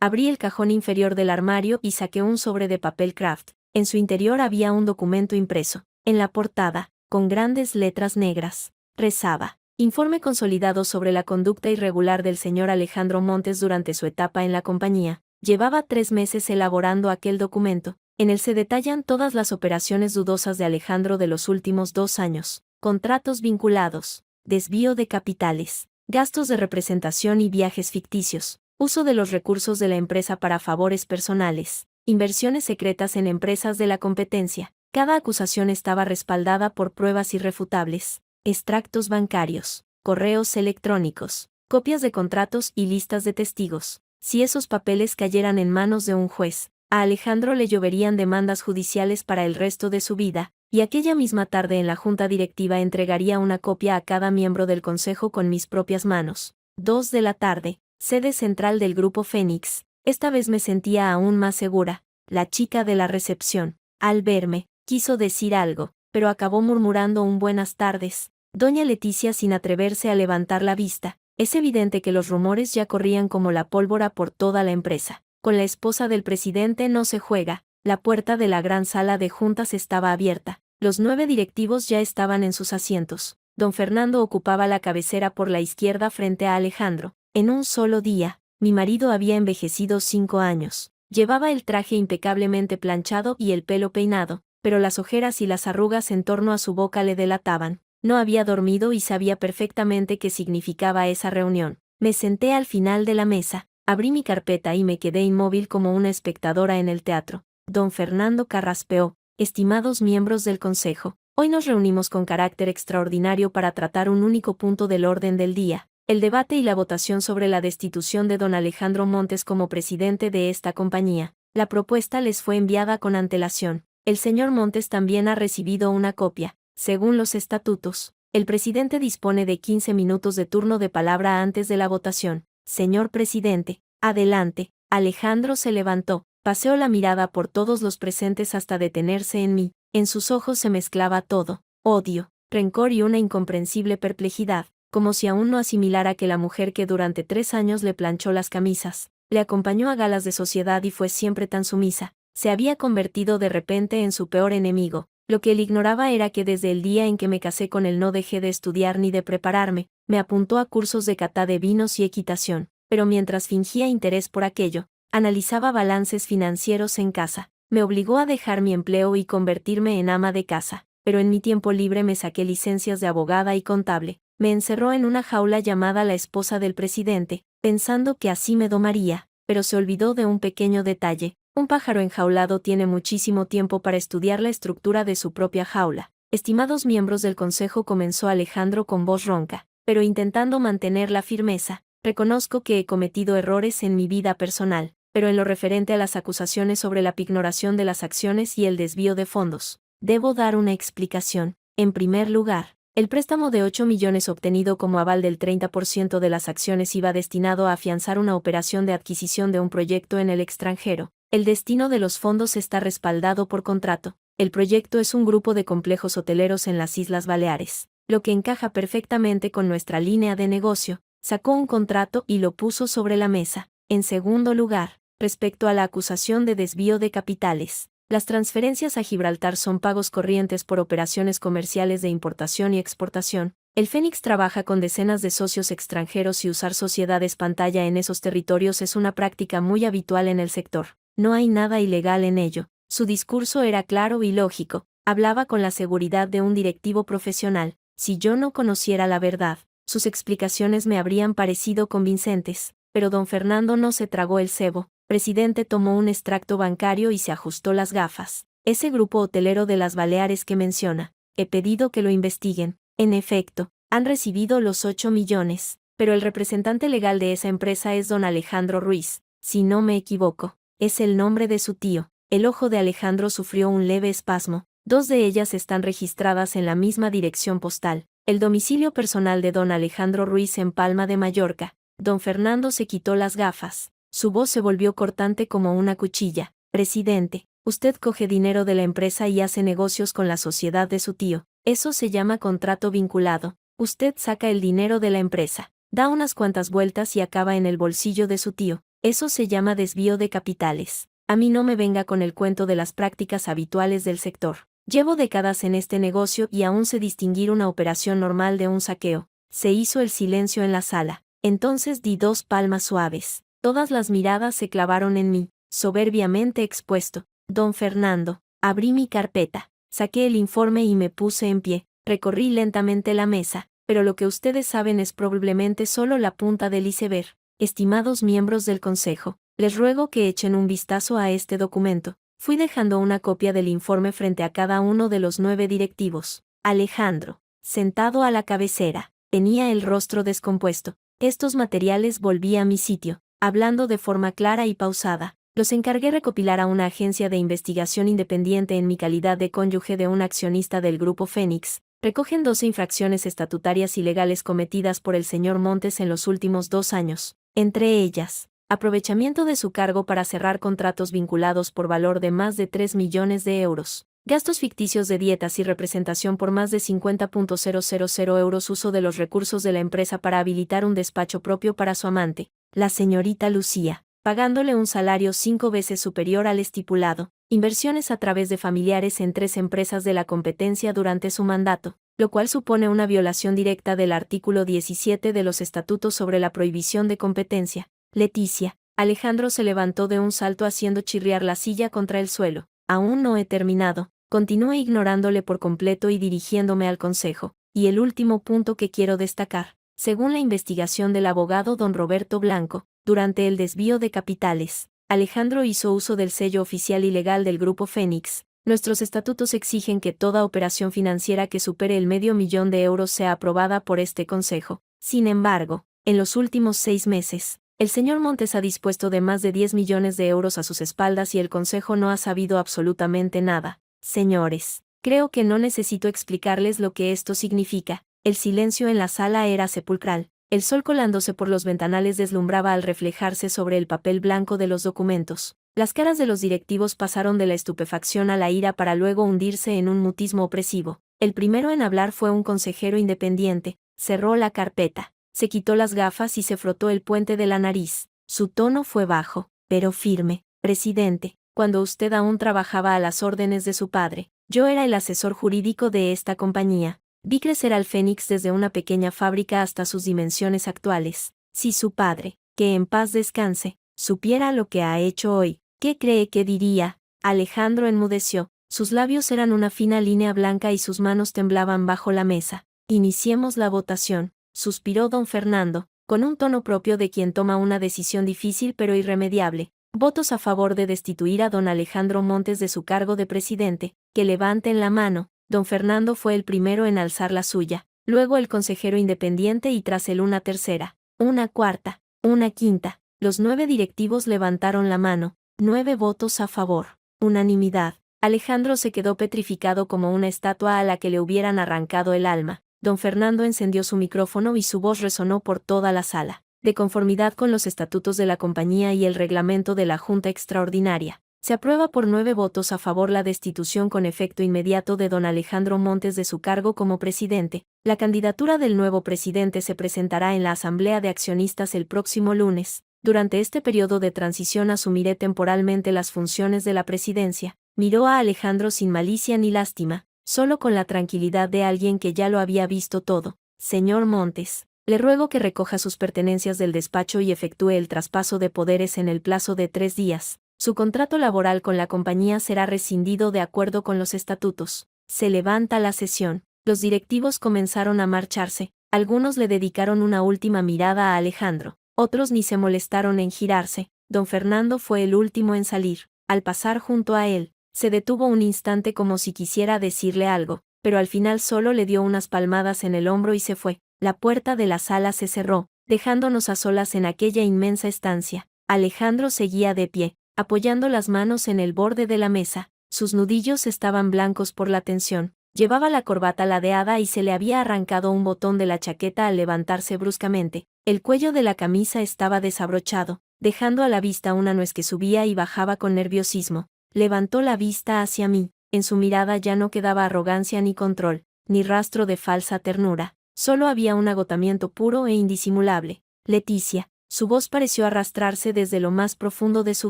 abrí el cajón inferior del armario y saqué un sobre de papel craft. En su interior había un documento impreso. En la portada, con grandes letras negras, rezaba: Informe consolidado sobre la conducta irregular del señor Alejandro Montes durante su etapa en la compañía. Llevaba 3 meses elaborando aquel documento. En él se detallan todas las operaciones dudosas de Alejandro de los últimos 2 años, contratos vinculados, desvío de capitales, gastos de representación y viajes ficticios, uso de los recursos de la empresa para favores personales, inversiones secretas en empresas de la competencia. Cada acusación estaba respaldada por pruebas irrefutables, extractos bancarios, correos electrónicos, copias de contratos y listas de testigos. Si esos papeles cayeran en manos de un juez, a Alejandro le lloverían demandas judiciales para el resto de su vida, y aquella misma tarde en la junta directiva entregaría una copia a cada miembro del consejo con mis propias manos. 2 de la tarde, sede central del Grupo Fénix. Esta vez me sentía aún más segura. La chica de la recepción, al verme, quiso decir algo, pero acabó murmurando un buenas tardes. Doña Leticia sin atreverse a levantar la vista. Es evidente que los rumores ya corrían como la pólvora por toda la empresa. Con la esposa del presidente no se juega. La puerta de la gran sala de juntas estaba abierta. Los 9 directivos ya estaban en sus asientos. Don Fernando ocupaba la cabecera por la izquierda frente a Alejandro. En un solo día, mi marido había envejecido 5 años. Llevaba el traje impecablemente planchado y el pelo peinado, pero las ojeras y las arrugas en torno a su boca le delataban. No había dormido y sabía perfectamente qué significaba esa reunión. Me senté al final de la mesa, abrí mi carpeta y me quedé inmóvil como una espectadora en el teatro. Don Fernando carraspeó: Estimados miembros del Consejo, hoy nos reunimos con carácter extraordinario para tratar un único punto del orden del día, el debate y la votación sobre la destitución de don Alejandro Montes como presidente de esta compañía. La propuesta les fue enviada con antelación. El señor Montes también ha recibido una copia. Según los estatutos, el presidente dispone de 15 minutos de turno de palabra antes de la votación. Señor presidente, adelante. Alejandro se levantó, paseó la mirada por todos los presentes hasta detenerse en mí. En sus ojos se mezclaba todo: odio, rencor y una incomprensible perplejidad, como si aún no asimilara que la mujer que durante 3 años le planchó las camisas, le acompañó a galas de sociedad y fue siempre tan sumisa, se había convertido de repente en su peor enemigo. Lo que él ignoraba era que desde el día en que me casé con él no dejé de estudiar ni de prepararme. Me apuntó a cursos de cata de vinos y equitación, pero mientras fingía interés por aquello, analizaba balances financieros en casa. Me obligó a dejar mi empleo y convertirme en ama de casa, pero en mi tiempo libre me saqué licencias de abogada y contable. Me encerró en una jaula llamada la esposa del presidente, pensando que así me domaría, pero se olvidó de un pequeño detalle. Un pájaro enjaulado tiene muchísimo tiempo para estudiar la estructura de su propia jaula. Estimados miembros del consejo, comenzó Alejandro con voz ronca, pero intentando mantener la firmeza. Reconozco que he cometido errores en mi vida personal, pero en lo referente a las acusaciones sobre la pignoración de las acciones y el desvío de fondos, debo dar una explicación. En primer lugar, el préstamo de 8 millones obtenido como aval del 30% de las acciones iba destinado a afianzar una operación de adquisición de un proyecto en el extranjero. El destino de los fondos está respaldado por contrato. El proyecto es un grupo de complejos hoteleros en las Islas Baleares, lo que encaja perfectamente con nuestra línea de negocio. Sacó un contrato y lo puso sobre la mesa. En segundo lugar, respecto a la acusación de desvío de capitales, las transferencias a Gibraltar son pagos corrientes por operaciones comerciales de importación y exportación. El Fénix trabaja con decenas de socios extranjeros y usar sociedades pantalla en esos territorios es una práctica muy habitual en el sector. No hay nada ilegal en ello. Su discurso era claro y lógico. Hablaba con la seguridad de un directivo profesional. Si yo no conociera la verdad, sus explicaciones me habrían parecido convincentes. Pero don Fernando no se tragó el cebo. Presidente tomó un extracto bancario y se ajustó las gafas. Ese grupo hotelero de las Baleares que menciona, he pedido que lo investiguen. En efecto, han recibido los 8 millones, pero el representante legal de esa empresa es don Alejandro Ruiz, si no me equivoco. Es el nombre de su tío. El ojo de Alejandro sufrió un leve espasmo. 2 de ellas están registradas en la misma dirección postal. El domicilio personal de don Alejandro Ruiz en Palma de Mallorca. Don Fernando se quitó las gafas. Su voz se volvió cortante como una cuchilla. Presidente, usted coge dinero de la empresa y hace negocios con la sociedad de su tío. Eso se llama contrato vinculado. Usted saca el dinero de la empresa, da unas cuantas vueltas y acaba en el bolsillo de su tío. Eso se llama desvío de capitales. A mí no me venga con el cuento de las prácticas habituales del sector. Llevo décadas en este negocio y aún sé distinguir una operación normal de un saqueo. Se hizo el silencio en la sala. Entonces di 2 palmas suaves. Todas las miradas se clavaron en mí, soberbiamente expuesto. Don Fernando, abrí mi carpeta, saqué el informe y me puse en pie. Recorrí lentamente la mesa, pero lo que ustedes saben es probablemente solo la punta del iceberg. Estimados miembros del consejo, les ruego que echen un vistazo a este documento. Fui dejando una copia del informe frente a cada uno de los 9 directivos. Alejandro, sentado a la cabecera, tenía el rostro descompuesto. Estos materiales volví a mi sitio, hablando de forma clara y pausada. Los encargué recopilar a una agencia de investigación independiente en mi calidad de cónyuge de un accionista del Grupo Fénix. Recogen 12 infracciones estatutarias ilegales cometidas por el señor Montes en los últimos 2 años. Entre ellas, aprovechamiento de su cargo para cerrar contratos vinculados por valor de más de 3 millones de euros. Gastos ficticios de dietas y representación por más de 50.000 euros. Uso de los recursos de la empresa para habilitar un despacho propio para su amante, la señorita Lucía, pagándole un salario 5 veces superior al estipulado. Inversiones a través de familiares en 3 empresas de la competencia durante su mandato, lo cual supone una violación directa del artículo 17 de los estatutos sobre la prohibición de competencia. Leticia. Alejandro se levantó de un salto haciendo chirriar la silla contra el suelo. Aún no he terminado. Continué ignorándole por completo y dirigiéndome al consejo. Y el último punto que quiero destacar. Según la investigación del abogado don Roberto Blanco, durante el desvío de capitales, Alejandro hizo uso del sello oficial ilegal del Grupo Fénix. Nuestros estatutos exigen que toda operación financiera que supere el $500,000 de euros sea aprobada por este consejo. Sin embargo, en los últimos 6 meses, el señor Montes ha dispuesto de más de 10 millones de euros a sus espaldas y el consejo no ha sabido absolutamente nada. Señores, creo que no necesito explicarles lo que esto significa. El silencio en la sala era sepulcral. El sol colándose por los ventanales deslumbraba al reflejarse sobre el papel blanco de los documentos. Las caras de los directivos pasaron de la estupefacción a la ira para luego hundirse en un mutismo opresivo. El primero en hablar fue un consejero independiente. Cerró la carpeta, se quitó las gafas y se frotó el puente de la nariz. Su tono fue bajo, pero firme. Presidente, cuando usted aún trabajaba a las órdenes de su padre, yo era el asesor jurídico de esta compañía. Vi crecer al Fénix desde una pequeña fábrica hasta sus dimensiones actuales. Si su padre, que en paz descanse, supiera lo que ha hecho hoy, ¿qué cree que diría? Alejandro enmudeció. Sus labios eran una fina línea blanca y sus manos temblaban bajo la mesa. Iniciemos la votación, suspiró don Fernando, con un tono propio de quien toma una decisión difícil pero irremediable. Votos a favor de destituir a don Alejandro Montes de su cargo de presidente, que levanten la mano. Don Fernando fue el primero en alzar la suya, luego el consejero independiente y tras él una tercera, una cuarta, una quinta. Los 9 directivos levantaron la mano, 9 votos a favor. Unanimidad. Alejandro se quedó petrificado como una estatua a la que le hubieran arrancado el alma. Don Fernando encendió su micrófono y su voz resonó por toda la sala. De conformidad con los estatutos de la compañía y el reglamento de la Junta Extraordinaria, se aprueba por 9 votos a favor la destitución con efecto inmediato de don Alejandro Montes de su cargo como presidente. La candidatura del nuevo presidente se presentará en la Asamblea de Accionistas el próximo lunes. Durante este periodo de transición asumiré temporalmente las funciones de la presidencia. Miró a Alejandro sin malicia ni lástima, solo con la tranquilidad de alguien que ya lo había visto todo. Señor Montes, le ruego que recoja sus pertenencias del despacho y efectúe el traspaso de poderes en el plazo de 3 días. Su contrato laboral con la compañía será rescindido de acuerdo con los estatutos. Se levanta la sesión. Los directivos comenzaron a marcharse. Algunos le dedicaron una última mirada a Alejandro. Otros ni se molestaron en girarse. Don Fernando fue el último en salir. Al pasar junto a él, se detuvo un instante como si quisiera decirle algo, pero al final solo le dio unas palmadas en el hombro y se fue. La puerta de la sala se cerró, dejándonos a solas en aquella inmensa estancia. Alejandro seguía de pie, apoyando las manos en el borde de la mesa. Sus nudillos estaban blancos por la tensión. Llevaba la corbata ladeada y se le había arrancado un botón de la chaqueta al levantarse bruscamente. El cuello de la camisa estaba desabrochado, dejando a la vista una nuez que subía y bajaba con nerviosismo. Levantó la vista hacia mí. En su mirada ya no quedaba arrogancia ni control, ni rastro de falsa ternura. Solo había un agotamiento puro e indisimulable. Leticia. Su voz pareció arrastrarse desde lo más profundo de su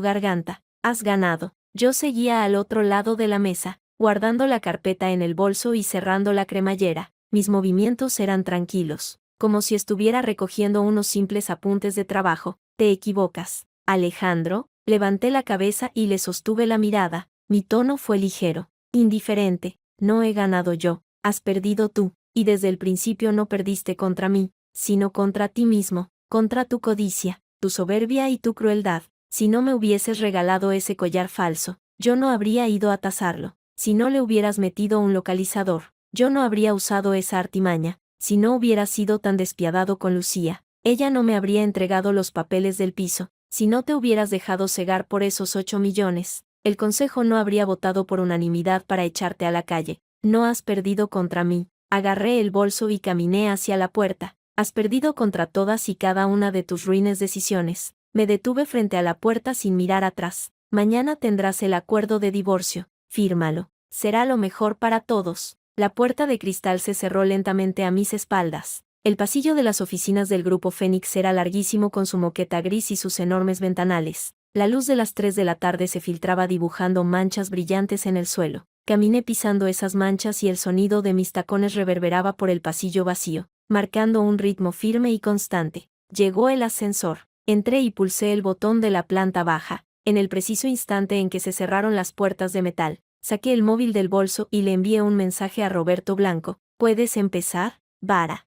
garganta. Has ganado. Yo seguía al otro lado de la mesa, guardando la carpeta en el bolso y cerrando la cremallera. Mis movimientos eran tranquilos, como si estuviera recogiendo unos simples apuntes de trabajo. Te equivocas, Alejandro. Levanté la cabeza y le sostuve la mirada. Mi tono fue ligero, indiferente. No he ganado yo, has perdido tú, y desde el principio no perdiste contra mí, sino contra ti mismo, contra tu codicia, tu soberbia y tu crueldad. Si no me hubieses regalado ese collar falso, yo no habría ido a tasarlo. Si no le hubieras metido un localizador, yo no habría usado esa artimaña. Si no hubieras sido tan despiadado con Lucía, ella no me habría entregado los papeles del piso. Si no te hubieras dejado cegar por esos 8 millones, el consejo no habría votado por unanimidad para echarte a la calle. No has perdido contra mí. Agarré el bolso y caminé hacia la puerta. Has perdido contra todas y cada una de tus ruines decisiones. Me detuve frente a la puerta sin mirar atrás. Mañana tendrás el acuerdo de divorcio. Fírmalo. Será lo mejor para todos. La puerta de cristal se cerró lentamente a mis espaldas. El pasillo de las oficinas del Grupo Fénix era larguísimo con su moqueta gris y sus enormes ventanales. La luz de las 3 de la tarde se filtraba dibujando manchas brillantes en el suelo. Caminé pisando esas manchas y el sonido de mis tacones reverberaba por el pasillo vacío, marcando un ritmo firme y constante. Llegó el ascensor. Entré y pulsé el botón de la planta baja. En el preciso instante en que se cerraron las puertas de metal, saqué el móvil del bolso y le envié un mensaje a Roberto Blanco. ¿Puedes empezar? Vara.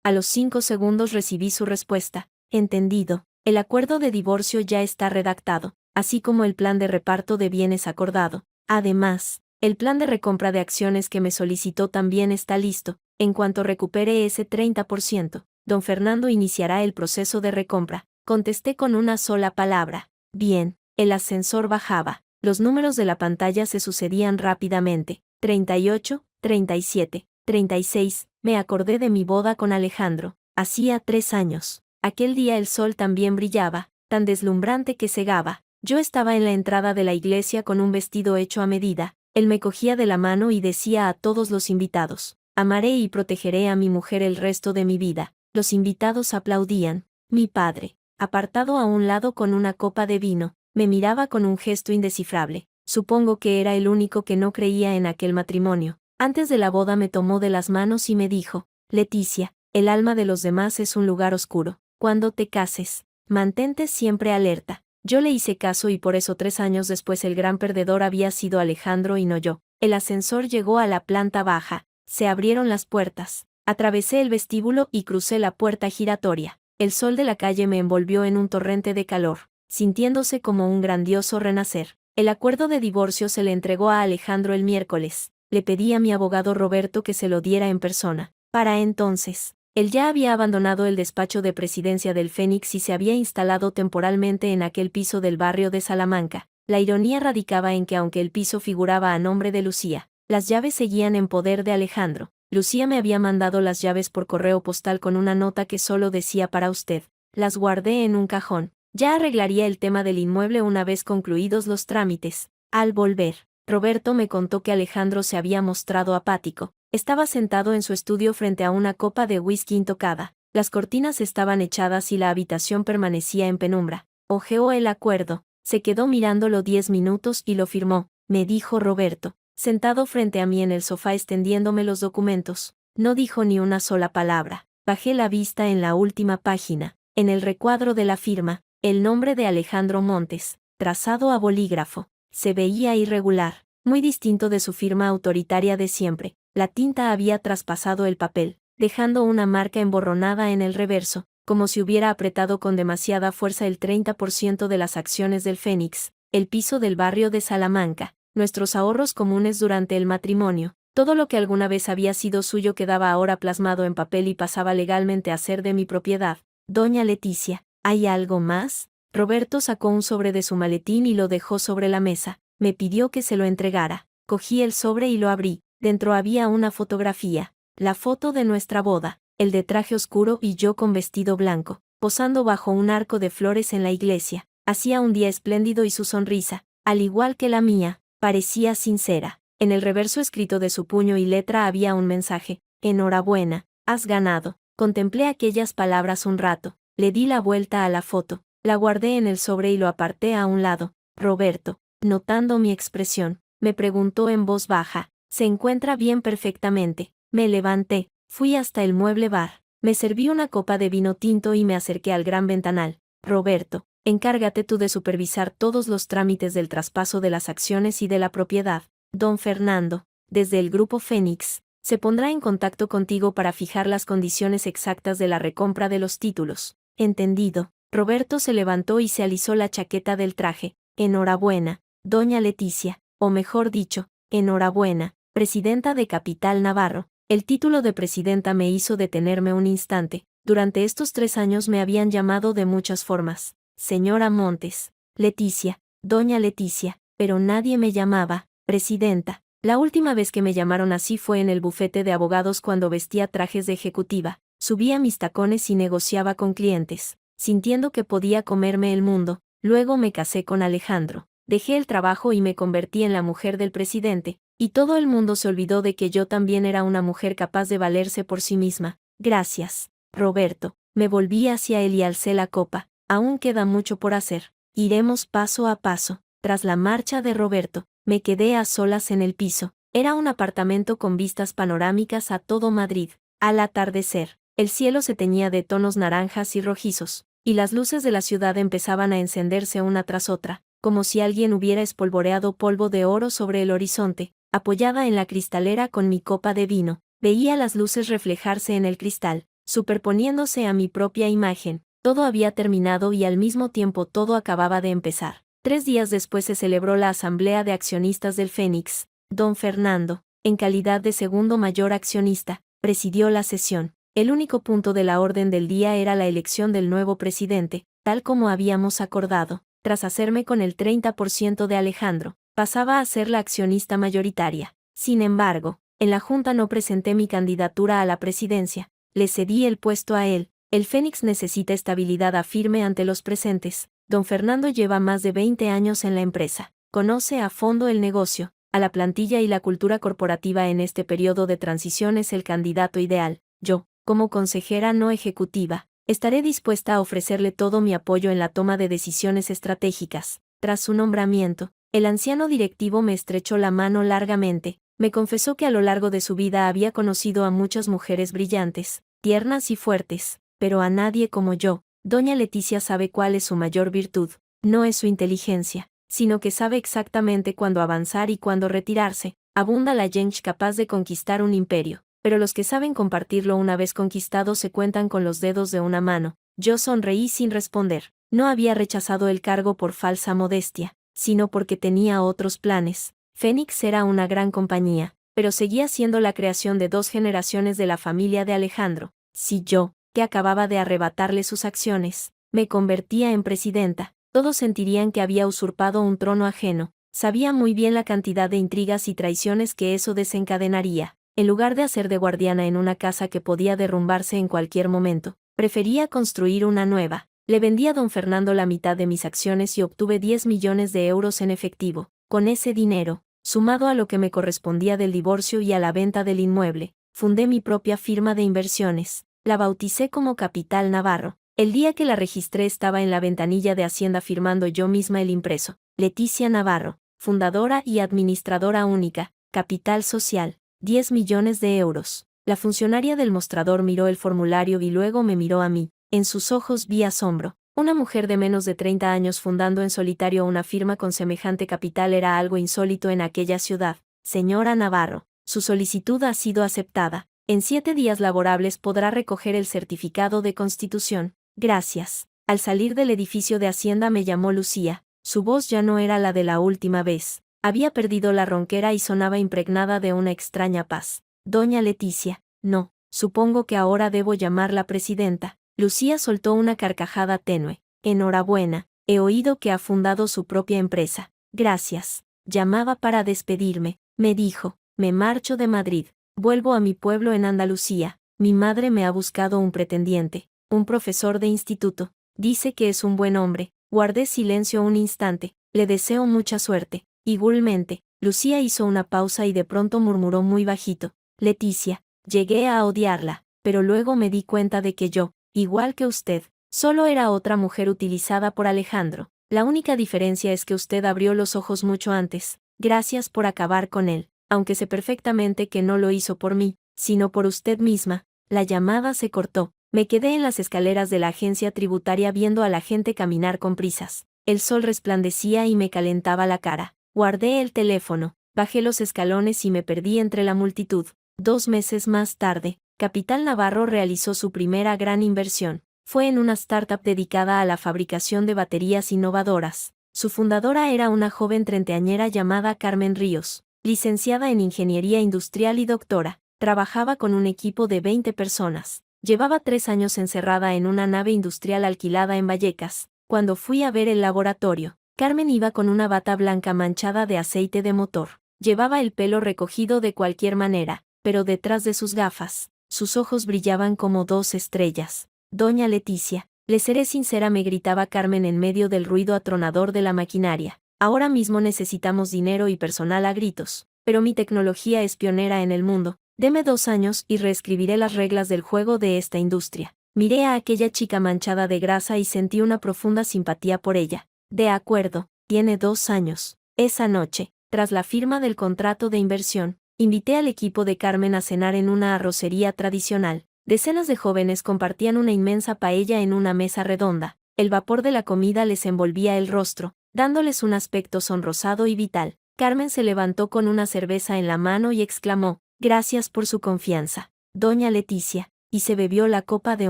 A los 5 segundos recibí su respuesta. Entendido. El acuerdo de divorcio ya está redactado, así como el plan de reparto de bienes acordado. Además, el plan de recompra de acciones que me solicitó también está listo. En cuanto recupere ese 30%, don Fernando iniciará el proceso de recompra. Contesté con una sola palabra. Bien. El ascensor bajaba. Los números de la pantalla se sucedían rápidamente. 38, 37, 36. Me acordé de mi boda con Alejandro. Hacía 3 años. Aquel día el sol también brillaba, tan deslumbrante que cegaba. Yo estaba en la entrada de la iglesia con un vestido hecho a medida. Él me cogía de la mano y decía a todos los invitados: amaré y protegeré a mi mujer el resto de mi vida. Los invitados aplaudían. Mi padre, apartado a un lado con una copa de vino, me miraba con un gesto indescifrable. Supongo que era el único que no creía en aquel matrimonio. Antes de la boda me tomó de las manos y me dijo: Leticia, el alma de los demás es un lugar oscuro. Cuando te cases, mantente siempre alerta. Yo le hice caso y por eso 3 años después el gran perdedor había sido Alejandro y no yo. El ascensor llegó a la planta baja. Se abrieron las puertas. Atravesé el vestíbulo y crucé la puerta giratoria. El sol de la calle me envolvió en un torrente de calor, sintiéndose como un grandioso renacer. El acuerdo de divorcio se le entregó a Alejandro el miércoles. Le pedí a mi abogado Roberto que se lo diera en persona. Para entonces, él ya había abandonado el despacho de presidencia del Fénix y se había instalado temporalmente en aquel piso del barrio de Salamanca. La ironía radicaba en que aunque el piso figuraba a nombre de Lucía, las llaves seguían en poder de Alejandro. Lucía me había mandado las llaves por correo postal con una nota que solo decía para usted. Las guardé en un cajón. Ya arreglaría el tema del inmueble una vez concluidos los trámites. Al volver, Roberto me contó que Alejandro se había mostrado apático. Estaba sentado en su estudio frente a una copa de whisky intocada. Las cortinas estaban echadas y la habitación permanecía en penumbra. Hojeó el acuerdo. Se quedó mirándolo 10 minutos y lo firmó, me dijo Roberto, sentado frente a mí en el sofá extendiéndome los documentos. No dijo ni una sola palabra. Bajé la vista en la última página. En el recuadro de la firma, el nombre de Alejandro Montes, trazado a bolígrafo. Se veía irregular, muy distinto de su firma autoritaria de siempre. La tinta había traspasado el papel, dejando una marca emborronada en el reverso, como si hubiera apretado con demasiada fuerza el 30% de las acciones del Fénix, el piso del barrio de Salamanca, nuestros ahorros comunes durante el matrimonio. Todo lo que alguna vez había sido suyo quedaba ahora plasmado en papel y pasaba legalmente a ser de mi propiedad. Doña Leticia, ¿hay algo más? Roberto sacó un sobre de su maletín y lo dejó sobre la mesa. Me pidió que se lo entregara. Cogí el sobre y lo abrí. Dentro había una fotografía. La foto de nuestra boda, el de traje oscuro y yo con vestido blanco, posando bajo un arco de flores en la iglesia. Hacía un día espléndido y su sonrisa, al igual que la mía, parecía sincera. En el reverso escrito de su puño y letra había un mensaje. Enhorabuena, has ganado. Contemplé aquellas palabras un rato, le di la vuelta a la foto, la guardé en el sobre y lo aparté a un lado. Roberto, notando mi expresión, me preguntó en voz baja, ¿se encuentra bien? Perfectamente. Me levanté, fui hasta el mueble bar, me serví una copa de vino tinto y me acerqué al gran ventanal. Roberto, encárgate tú de supervisar todos los trámites del traspaso de las acciones y de la propiedad. Don Fernando, desde el Grupo Fénix, se pondrá en contacto contigo para fijar las condiciones exactas de la recompra de los títulos. Entendido. Roberto se levantó y se alisó la chaqueta del traje. Enhorabuena, doña Leticia, o mejor dicho, enhorabuena, presidenta de Capital Navarro. El título de presidenta me hizo detenerme un instante. Durante estos 3 años me habían llamado de muchas formas. Señora Montes, Leticia, doña Leticia, pero nadie me llamaba presidenta. La última vez que me llamaron así fue en el bufete de abogados cuando vestía trajes de ejecutiva, subía mis tacones y negociaba con clientes, sintiendo que podía comerme el mundo. Luego me casé con Alejandro, dejé el trabajo y me convertí en la mujer del presidente, y todo el mundo se olvidó de que yo también era una mujer capaz de valerse por sí misma. Gracias, Roberto. Me volví hacia él y alcé la copa. Aún queda mucho por hacer. Iremos paso a paso. Tras la marcha de Roberto, me quedé a solas en el piso. Era un apartamento con vistas panorámicas a todo Madrid. Al atardecer, el cielo se teñía de tonos naranjas y rojizos, y las luces de la ciudad empezaban a encenderse una tras otra, como si alguien hubiera espolvoreado polvo de oro sobre el horizonte. Apoyada en la cristalera con mi copa de vino, veía las luces reflejarse en el cristal, superponiéndose a mi propia imagen. Todo había terminado y al mismo tiempo todo acababa de empezar. 3 días después se celebró la Asamblea de Accionistas del Fénix. Don Fernando, en calidad de segundo mayor accionista, presidió la sesión. El único punto de la orden del día era la elección del nuevo presidente, tal como habíamos acordado. Tras hacerme con el 30% de Alejandro, pasaba a ser la accionista mayoritaria. Sin embargo, en la Junta no presenté mi candidatura a la presidencia, le cedí el puesto a él. El Fénix necesita estabilidad, afirme ante los presentes. Don Fernando lleva más de 20 años en la empresa, conoce a fondo el negocio, a la plantilla y la cultura corporativa. En este periodo de transición es el candidato ideal. Yo, como consejera no ejecutiva, estaré dispuesta a ofrecerle todo mi apoyo en la toma de decisiones estratégicas. Tras su nombramiento, el anciano directivo me estrechó la mano largamente, me confesó que a lo largo de su vida había conocido a muchas mujeres brillantes, tiernas y fuertes, pero a nadie como yo. Doña Leticia sabe cuál es su mayor virtud, no es su inteligencia, sino que sabe exactamente cuándo avanzar y cuándo retirarse. Abunda la gente capaz de conquistar un imperio, pero los que saben compartirlo una vez conquistado se cuentan con los dedos de una mano. Yo sonreí sin responder. No había rechazado el cargo por falsa modestia, sino porque tenía otros planes. Fénix era una gran compañía, pero seguía siendo la creación de 2 generaciones de la familia de Alejandro. Si yo, que acababa de arrebatarle sus acciones, me convertía en presidenta, todos sentirían que había usurpado un trono ajeno. Sabía muy bien la cantidad de intrigas y traiciones que eso desencadenaría. En lugar de hacer de guardiana en una casa que podía derrumbarse en cualquier momento, prefería construir una nueva. Le vendí a don Fernando la mitad de mis acciones y obtuve 10 millones de euros en efectivo. Con ese dinero, sumado a lo que me correspondía del divorcio y a la venta del inmueble, fundé mi propia firma de inversiones. La bauticé como Capital Navarro. El día que la registré estaba en la ventanilla de Hacienda firmando yo misma el impreso. Leticia Navarro, fundadora y administradora única, Capital Social, 10 millones de euros. La funcionaria del mostrador miró el formulario y luego me miró a mí. En sus ojos vi asombro. Una mujer de menos de 30 años fundando en solitario una firma con semejante capital era algo insólito en aquella ciudad. Señora Navarro, su solicitud ha sido aceptada. En 7 días laborables podrá recoger el certificado de constitución. Gracias. Al salir del edificio de Hacienda me llamó Lucía. Su voz ya no era la de la última vez. Había perdido la ronquera y sonaba impregnada de una extraña paz. Doña Leticia, no, supongo que ahora debo llamarla presidenta. Lucía soltó una carcajada tenue. Enhorabuena, he oído que ha fundado su propia empresa. Gracias. Llamaba para despedirme. Me dijo, me marcho de Madrid. Vuelvo a mi pueblo en Andalucía. Mi madre me ha buscado un pretendiente, un profesor de instituto. Dice que es un buen hombre. Guardé silencio un instante. Le deseo mucha suerte. Igualmente. Lucía hizo una pausa y de pronto murmuró muy bajito. Leticia, llegué a odiarla, pero luego me di cuenta de que yo, igual que usted, solo era otra mujer utilizada por Alejandro. La única diferencia es que usted abrió los ojos mucho antes. Gracias por acabar con él, aunque sé perfectamente que no lo hizo por mí, sino por usted misma. La llamada se cortó. Me quedé en las escaleras de la agencia tributaria viendo a la gente caminar con prisas. El sol resplandecía y me calentaba la cara. Guardé el teléfono, bajé los escalones y me perdí entre la multitud. 2 meses más tarde, Capital Navarro realizó su primera gran inversión. Fue en una startup dedicada a la fabricación de baterías innovadoras. Su fundadora era una joven treintañera llamada Carmen Ríos, licenciada en Ingeniería Industrial y doctora. Trabajaba con un equipo de 20 personas. Llevaba 3 años encerrada en una nave industrial alquilada en Vallecas. Cuando fui a ver el laboratorio, Carmen iba con una bata blanca manchada de aceite de motor. Llevaba el pelo recogido de cualquier manera, pero detrás de sus gafas, sus ojos brillaban como 2 estrellas. Doña Leticia, le seré sincera, me gritaba Carmen en medio del ruido atronador de la maquinaria. Ahora mismo necesitamos dinero y personal a gritos, pero mi tecnología es pionera en el mundo. Deme 2 años y reescribiré las reglas del juego de esta industria. Miré a aquella chica manchada de grasa y sentí una profunda simpatía por ella. De acuerdo, tiene 2 años. Esa noche, tras la firma del contrato de inversión, invité al equipo de Carmen a cenar en una arrocería tradicional. Decenas de jóvenes compartían una inmensa paella en una mesa redonda. El vapor de la comida les envolvía el rostro, dándoles un aspecto sonrosado y vital. Carmen se levantó con una cerveza en la mano y exclamó, «Gracias por su confianza, doña Leticia», y se bebió la copa de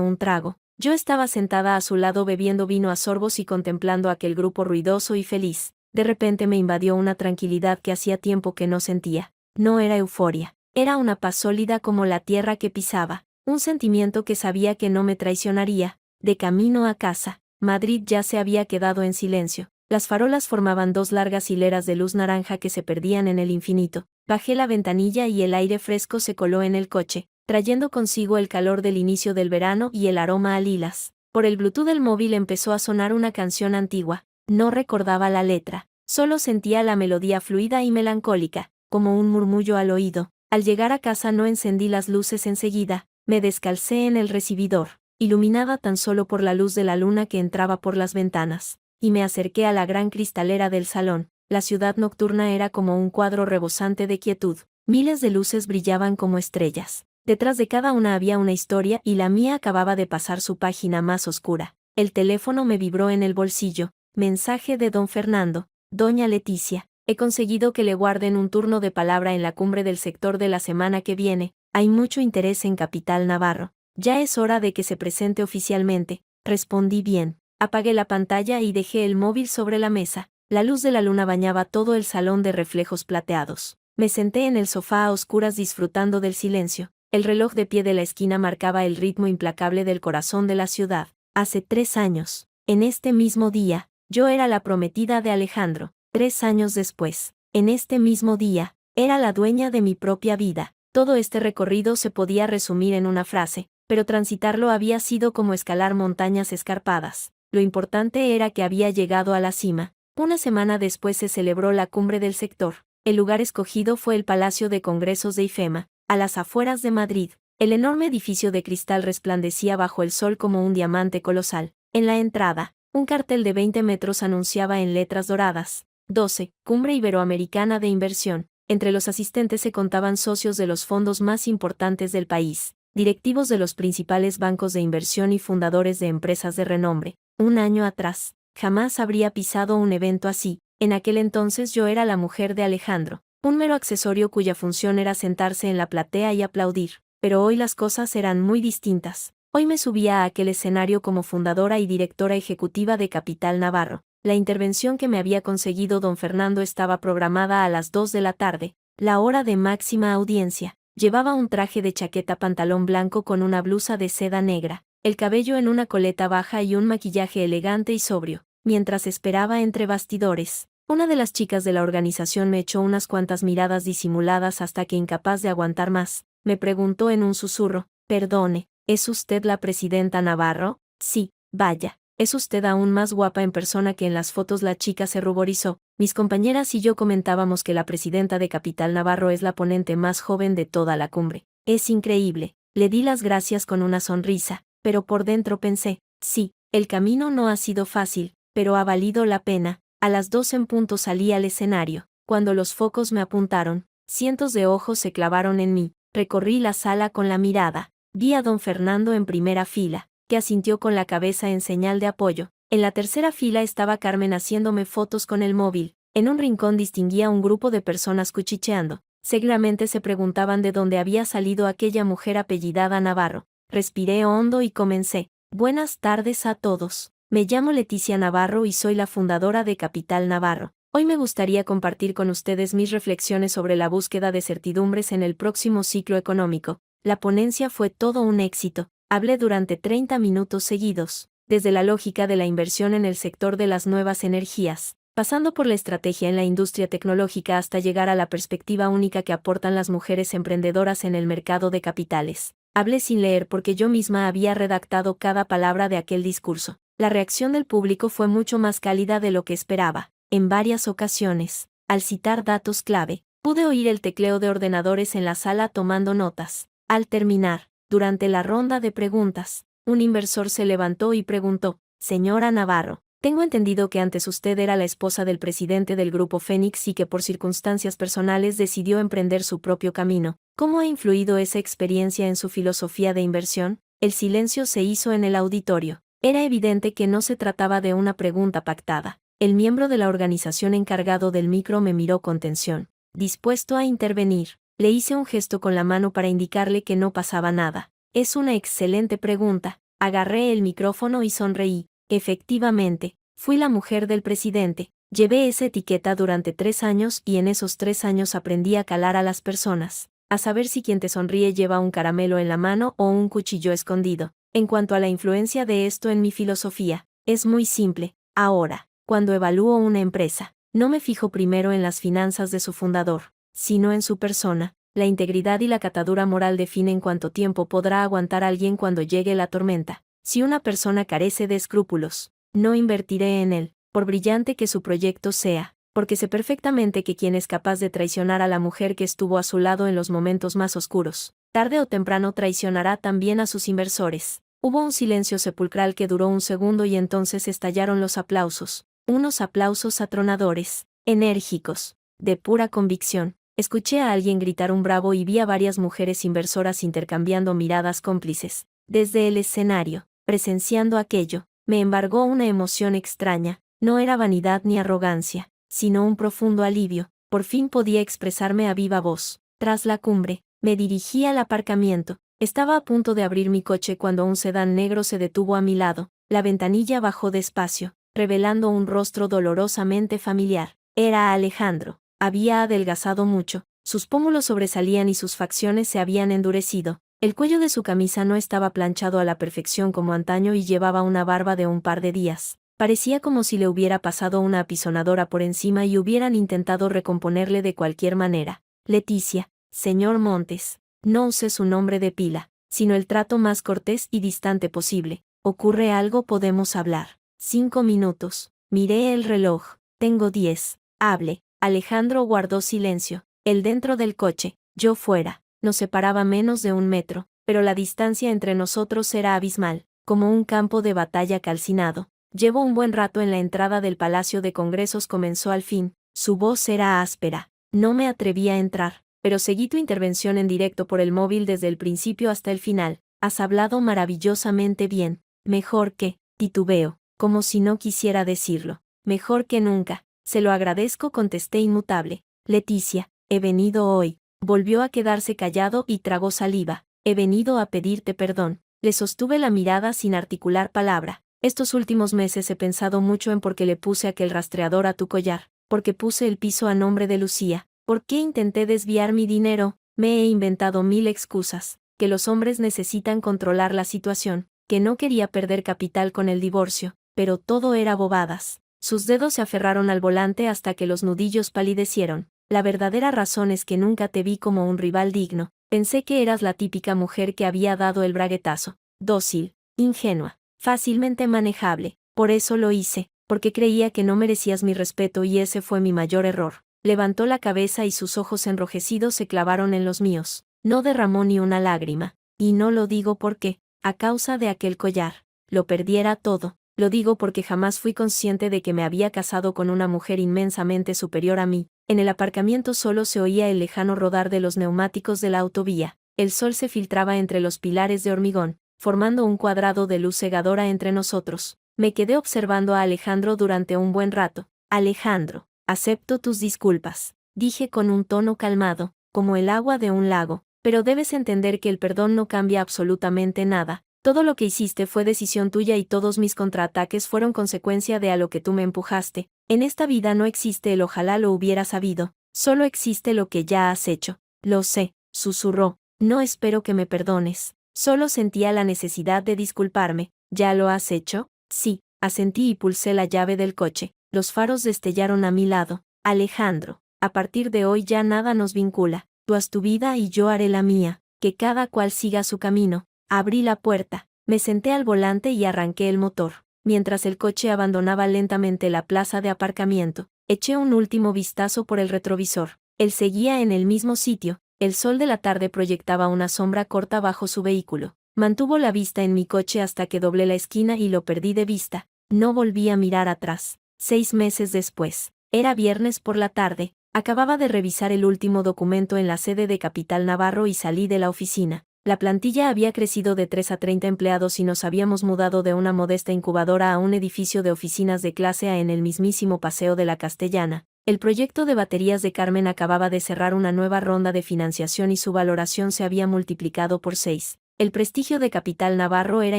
un trago. Yo estaba sentada a su lado bebiendo vino a sorbos y contemplando aquel grupo ruidoso y feliz. De repente me invadió una tranquilidad que hacía tiempo que no sentía. No era euforia, era una paz sólida como la tierra que pisaba, un sentimiento que sabía que no me traicionaría. De camino a casa, Madrid ya se había quedado en silencio. Las farolas formaban 2 largas hileras de luz naranja que se perdían en el infinito. Bajé la ventanilla y el aire fresco se coló en el coche, trayendo consigo el calor del inicio del verano y el aroma a lilas. Por el Bluetooth del móvil empezó a sonar una canción antigua. No recordaba la letra, solo sentía la melodía fluida y melancólica, como un murmullo al oído. Al llegar a casa no encendí las luces enseguida, me descalcé en el recibidor, iluminada tan solo por la luz de la luna que entraba por las ventanas, y me acerqué a la gran cristalera del salón. La ciudad nocturna era como un cuadro rebosante de quietud. Miles de luces brillaban como estrellas. Detrás de cada una había una historia y la mía acababa de pasar su página más oscura. El teléfono me vibró en el bolsillo. Mensaje de don Fernando. Doña Leticia, he conseguido que le guarden un turno de palabra en la cumbre del sector de la semana que viene. Hay mucho interés en Capital Navarro. Ya es hora de que se presente oficialmente, respondí bien. Apagué la pantalla y dejé el móvil sobre la mesa. La luz de la luna bañaba todo el salón de reflejos plateados. Me senté en el sofá a oscuras disfrutando del silencio. El reloj de pie de la esquina marcaba el ritmo implacable del corazón de la ciudad. Hace 3 años, en este mismo día, yo era la prometida de Alejandro. 3 años después, en este mismo día, era la dueña de mi propia vida. Todo este recorrido se podía resumir en una frase, pero transitarlo había sido como escalar montañas escarpadas. Lo importante era que había llegado a la cima. Una semana después se celebró la cumbre del sector. El lugar escogido fue el Palacio de Congresos de IFEMA, a las afueras de Madrid. El enorme edificio de cristal resplandecía bajo el sol como un diamante colosal. En la entrada, un cartel de 20 metros anunciaba en letras doradas: 12, Cumbre Iberoamericana de Inversión. Entre los asistentes se contaban socios de los fondos más importantes del país, directivos de los principales bancos de inversión y fundadores de empresas de renombre. Un año atrás, jamás habría pisado un evento así. En aquel entonces yo era la mujer de Alejandro, un mero accesorio cuya función era sentarse en la platea y aplaudir. Pero hoy las cosas eran muy distintas. Hoy me subía a aquel escenario como fundadora y directora ejecutiva de Capital Navarro. La intervención que me había conseguido don Fernando estaba programada a las 2 de la tarde, la hora de máxima audiencia. Llevaba un traje de chaqueta pantalón blanco con una blusa de seda negra, el cabello en una coleta baja y un maquillaje elegante y sobrio. Mientras esperaba entre bastidores, una de las chicas de la organización me echó unas cuantas miradas disimuladas hasta que, incapaz de aguantar más, me preguntó en un susurro: «Perdone, ¿es usted la presidenta Navarro?» «Sí, vaya. Es usted aún más guapa en persona que en las fotos». La chica se ruborizó. Mis compañeras y yo comentábamos que la presidenta de Capital Navarro es la ponente más joven de toda la cumbre. Es increíble. Le di las gracias con una sonrisa, pero por dentro pensé: sí, el camino no ha sido fácil, pero ha valido la pena. A las 2 en punto salí al escenario. Cuando los focos me apuntaron, cientos de ojos se clavaron en mí. Recorrí la sala con la mirada. Vi a don Fernando en primera fila, que asintió con la cabeza en señal de apoyo. En la tercera fila estaba Carmen haciéndome fotos con el móvil. En un rincón distinguía un grupo de personas cuchicheando. Seguramente se preguntaban de dónde había salido aquella mujer apellidada Navarro. Respiré hondo y comencé: «Buenas tardes a todos. Me llamo Leticia Navarro y soy la fundadora de Capital Navarro. Hoy me gustaría compartir con ustedes mis reflexiones sobre la búsqueda de certidumbres en el próximo ciclo económico». La ponencia fue todo un éxito. Hablé durante 30 minutos seguidos, desde la lógica de la inversión en el sector de las nuevas energías, pasando por la estrategia en la industria tecnológica hasta llegar a la perspectiva única que aportan las mujeres emprendedoras en el mercado de capitales. Hablé sin leer porque yo misma había redactado cada palabra de aquel discurso. La reacción del público fue mucho más cálida de lo que esperaba. En varias ocasiones, al citar datos clave, pude oír el tecleo de ordenadores en la sala tomando notas. Al terminar, durante la ronda de preguntas, un inversor se levantó y preguntó: «Señora Navarro, tengo entendido que antes usted era la esposa del presidente del Grupo Fénix y que por circunstancias personales decidió emprender su propio camino. ¿Cómo ha influido esa experiencia en su filosofía de inversión?». El silencio se hizo en el auditorio. Era evidente que no se trataba de una pregunta pactada. El miembro de la organización encargado del micro me miró con tensión, dispuesto a intervenir. Le hice un gesto con la mano para indicarle que no pasaba nada. «Es una excelente pregunta». Agarré el micrófono y sonreí. Efectivamente, fui la mujer del presidente. Llevé esa etiqueta durante 3 años y en esos 3 años aprendí a calar a las personas, a saber si quien te sonríe lleva un caramelo en la mano o un cuchillo escondido. En cuanto a la influencia de esto en mi filosofía, es muy simple. Ahora, cuando evalúo una empresa, no me fijo primero en las finanzas de su fundador, sino en su persona. La integridad y la catadura moral definen cuánto tiempo podrá aguantar alguien cuando llegue la tormenta. Si una persona carece de escrúpulos, no invertiré en él, por brillante que su proyecto sea, porque sé perfectamente que quien es capaz de traicionar a la mujer que estuvo a su lado en los momentos más oscuros, tarde o temprano traicionará también a sus inversores. Hubo un silencio sepulcral que duró un segundo y entonces estallaron los aplausos, unos aplausos atronadores, enérgicos, de pura convicción. Escuché a alguien gritar un bravo y vi a varias mujeres inversoras intercambiando miradas cómplices. Desde el escenario, presenciando aquello, me embargó una emoción extraña. No era vanidad ni arrogancia, sino un profundo alivio. Por fin podía expresarme a viva voz. Tras la cumbre, Me dirigí al aparcamiento. Estaba a punto de abrir mi coche cuando un sedán negro se detuvo a mi lado. La ventanilla bajó despacio, revelando un rostro dolorosamente familiar. Era Alejandro. Había adelgazado mucho, sus pómulos sobresalían y sus facciones se habían endurecido. El cuello de su camisa no estaba planchado a la perfección como antaño y llevaba una barba de un par de días. Parecía como si le hubiera pasado una apisonadora por encima y hubieran intentado recomponerle de cualquier manera. Leticia, señor Montes. No usé su nombre de pila, sino el trato más cortés y distante posible. ¿Ocurre algo? Podemos hablar. 5 minutos. Miré el reloj. Tengo 10. Hable. Alejandro guardó silencio. Él dentro del coche, yo fuera. Nos separaba menos de 1 metro, pero la distancia entre nosotros era abismal, como un campo de batalla calcinado. Llevo un buen rato en la entrada del Palacio de Congresos, comenzó al fin. Su voz era áspera. No me atreví a entrar, pero seguí tu intervención en directo por el móvil desde el principio hasta el final. Has hablado maravillosamente bien. Mejor que, titubeo, como si no quisiera decirlo. Mejor que nunca. Se lo agradezco, contesté inmutable. Leticia, he venido hoy. Volvió a quedarse callado y tragó saliva. He venido a pedirte perdón. Le sostuve la mirada sin articular palabra. Estos últimos meses he pensado mucho en por qué le puse aquel rastreador a tu collar, porque puse el piso a nombre de Lucía, por qué intenté desviar mi dinero. Me he inventado 1000 excusas, que los hombres necesitan controlar la situación, que no quería perder capital con el divorcio, pero todo era bobadas. Sus dedos se aferraron al volante hasta que los nudillos palidecieron. La verdadera razón es que nunca te vi como un rival digno. Pensé que eras la típica mujer que había dado el braguetazo. Dócil, ingenua, fácilmente manejable. Por eso lo hice, porque creía que no merecías mi respeto y ese fue mi mayor error. Levantó la cabeza y sus ojos enrojecidos se clavaron en los míos. No derramó ni una lágrima. Y no lo digo porque, a causa de aquel collar, lo perdiera todo. Lo digo porque jamás fui consciente de que me había casado con una mujer inmensamente superior a mí. En el aparcamiento solo se oía el lejano rodar de los neumáticos de la autovía. El sol se filtraba entre los pilares de hormigón, formando un cuadrado de luz cegadora entre nosotros. Me quedé observando a Alejandro durante un buen rato. Alejandro, acepto tus disculpas, dije con un tono calmado, como el agua de un lago, pero debes entender que el perdón no cambia absolutamente nada. Todo lo que hiciste fue decisión tuya y todos mis contraataques fueron consecuencia de a lo que tú me empujaste. En esta vida no existe el ojalá lo hubiera sabido, solo existe lo que ya has hecho. Lo sé, susurró. No espero que me perdones. Solo sentía la necesidad de disculparme. ¿Ya lo has hecho? Sí, asentí y pulsé la llave del coche. Los faros destellaron a mi lado. Alejandro, a partir de hoy ya nada nos vincula. Tú haz tu vida y yo haré la mía. Que cada cual siga su camino. Abrí la puerta, me senté al volante y arranqué el motor. Mientras el coche abandonaba lentamente la plaza de aparcamiento, eché un último vistazo por el retrovisor. Él seguía en el mismo sitio. El sol de la tarde proyectaba una sombra corta bajo su vehículo. Mantuvo la vista en mi coche hasta que doblé la esquina y lo perdí de vista. No volví a mirar atrás. 6 meses después. Era viernes por la tarde. Acababa de revisar el último documento en la sede de Capital Navarro y salí de la oficina. La plantilla había crecido de 3 a 30 empleados y nos habíamos mudado de una modesta incubadora a un edificio de oficinas de clase A en el mismísimo Paseo de la Castellana. El proyecto de baterías de Carmen acababa de cerrar una nueva ronda de financiación y su valoración se había multiplicado por 6. El prestigio de Capital Navarro era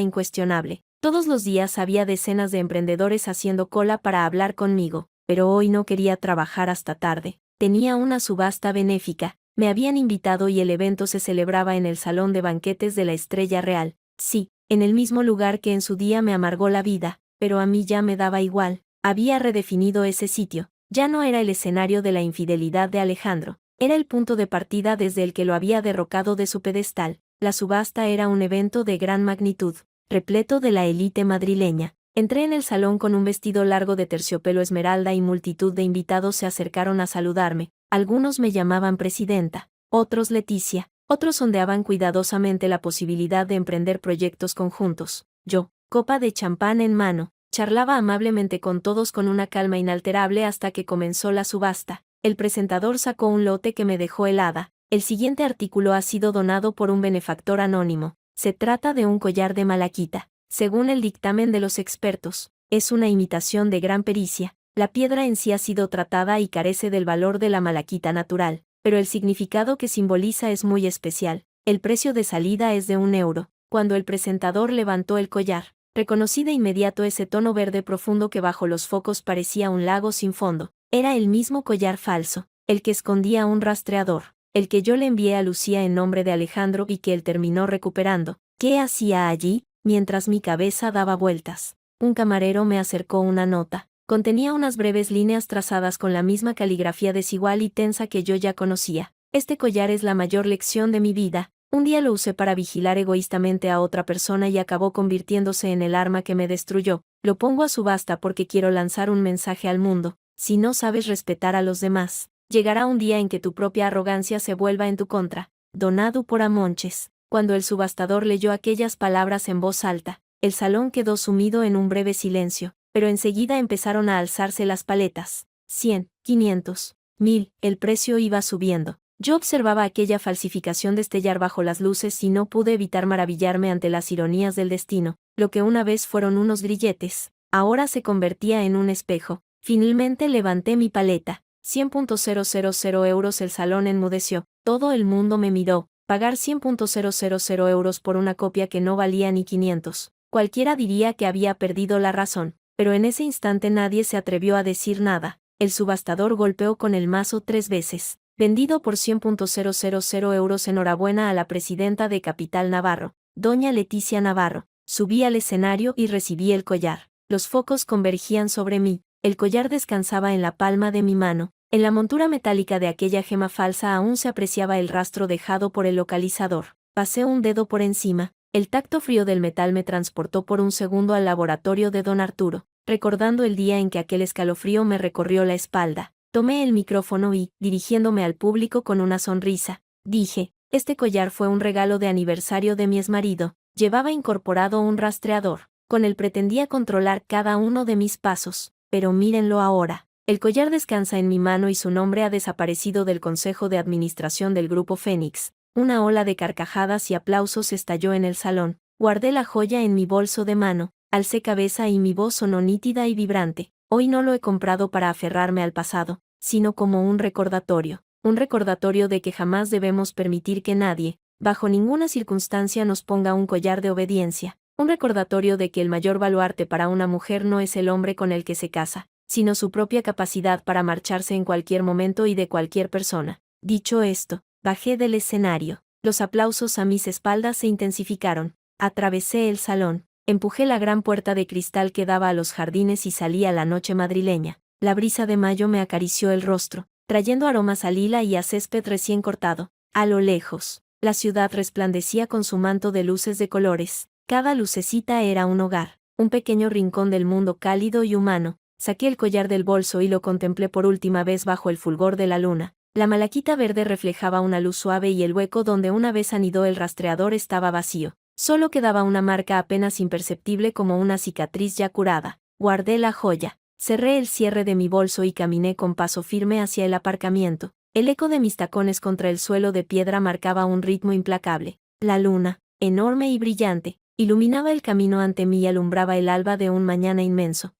incuestionable. Todos los días había decenas de emprendedores haciendo cola para hablar conmigo, pero hoy no quería trabajar hasta tarde. Tenía una subasta benéfica. Me habían invitado y el evento se celebraba en el Salón de Banquetes de la Estrella Real. Sí, en el mismo lugar que en su día me amargó la vida, pero a mí ya me daba igual. Había redefinido ese sitio. Ya no era el escenario de la infidelidad de Alejandro. Era el punto de partida desde el que lo había derrocado de su pedestal. La subasta era un evento de gran magnitud, repleto de la élite madrileña. Entré en el salón con un vestido largo de terciopelo esmeralda y multitud de invitados se acercaron a saludarme. Algunos me llamaban presidenta, otros Leticia, otros sondeaban cuidadosamente la posibilidad de emprender proyectos conjuntos. Yo, copa de champán en mano, charlaba amablemente con todos con una calma inalterable hasta que comenzó la subasta. El presentador sacó un lote que me dejó helada. El siguiente artículo ha sido donado por un benefactor anónimo. Se trata de un collar de malaquita. Según el dictamen de los expertos, es una imitación de gran pericia. La piedra en sí ha sido tratada y carece del valor de la malaquita natural. pero el significado que simboliza es muy especial. El precio de salida es de 1 euro. Cuando el presentador levantó el collar, reconocí de inmediato ese tono verde profundo que bajo los focos parecía un lago sin fondo. Era el mismo collar falso, el que escondía un rastreador, el que yo le envié a Lucía en nombre de Alejandro y que él terminó recuperando. ¿Qué hacía allí? Mientras mi cabeza daba vueltas, un camarero me acercó una nota. Contenía unas breves líneas trazadas con la misma caligrafía desigual y tensa que yo ya conocía. Este collar es la mayor lección de mi vida. Un día lo usé para vigilar egoístamente a otra persona y acabó convirtiéndose en el arma que me destruyó. Lo pongo a subasta porque quiero lanzar un mensaje al mundo. Si no sabes respetar a los demás, llegará un día en que tu propia arrogancia se vuelva en tu contra. Donado por Amonches. Cuando el subastador leyó aquellas palabras en voz alta, el salón quedó sumido en un breve silencio, pero enseguida empezaron a alzarse las paletas. 100, 500, 1000, el precio iba subiendo. Yo observaba aquella falsificación destellar bajo las luces y no pude evitar maravillarme ante las ironías del destino. Lo que una vez fueron unos grilletes, ahora se convertía en un espejo. Finalmente levanté mi paleta. 100.000 euros. El salón enmudeció. Todo el mundo me miró. Pagar 100.000 euros por una copia que no valía ni 500. Cualquiera diría que había perdido la razón, pero en ese instante nadie se atrevió a decir nada. El subastador golpeó con el mazo 3 veces. Vendido por 100.000 euros. Enhorabuena a la presidenta de Capital Navarro, doña Leticia Navarro. Subí al escenario y recibí el collar. Los focos convergían sobre mí. El collar descansaba en la palma de mi mano. En la montura metálica de aquella gema falsa aún se apreciaba el rastro dejado por el localizador. Pasé un dedo por encima. El tacto frío del metal me transportó por un segundo al laboratorio de don Arturo, recordando el día en que aquel escalofrío me recorrió la espalda. Tomé el micrófono y, dirigiéndome al público con una sonrisa, dije, este collar fue un regalo de aniversario de mi exmarido. Llevaba incorporado un rastreador. Con él pretendía controlar cada uno de mis pasos. Pero mírenlo ahora. El collar descansa en mi mano y su nombre ha desaparecido del Consejo de Administración del Grupo Fénix. Una ola de carcajadas y aplausos estalló en el salón. Guardé la joya en mi bolso de mano, alcé cabeza y mi voz sonó nítida y vibrante. Hoy no lo he comprado para aferrarme al pasado, sino como un recordatorio de que jamás debemos permitir que nadie, bajo ninguna circunstancia, nos ponga un collar de obediencia. Un recordatorio de que el mayor baluarte para una mujer no es el hombre con el que se casa, sino su propia capacidad para marcharse en cualquier momento y de cualquier persona. Dicho esto, bajé del escenario. Los aplausos a mis espaldas se intensificaron. Atravesé el salón, empujé la gran puerta de cristal que daba a los jardines y salí a la noche madrileña. La brisa de mayo me acarició el rostro, trayendo aromas a lila y a césped recién cortado. A lo lejos, la ciudad resplandecía con su manto de luces de colores. Cada lucecita era un hogar, un pequeño rincón del mundo cálido y humano. Saqué el collar del bolso y lo contemplé por última vez bajo el fulgor de la luna. La malaquita verde reflejaba una luz suave y el hueco donde una vez anidó el rastreador estaba vacío. Solo quedaba una marca apenas imperceptible como una cicatriz ya curada. Guardé la joya, cerré el cierre de mi bolso y caminé con paso firme hacia el aparcamiento. El eco de mis tacones contra el suelo de piedra marcaba un ritmo implacable. La luna, enorme y brillante, iluminaba el camino ante mí y alumbraba el alba de un mañana inmenso.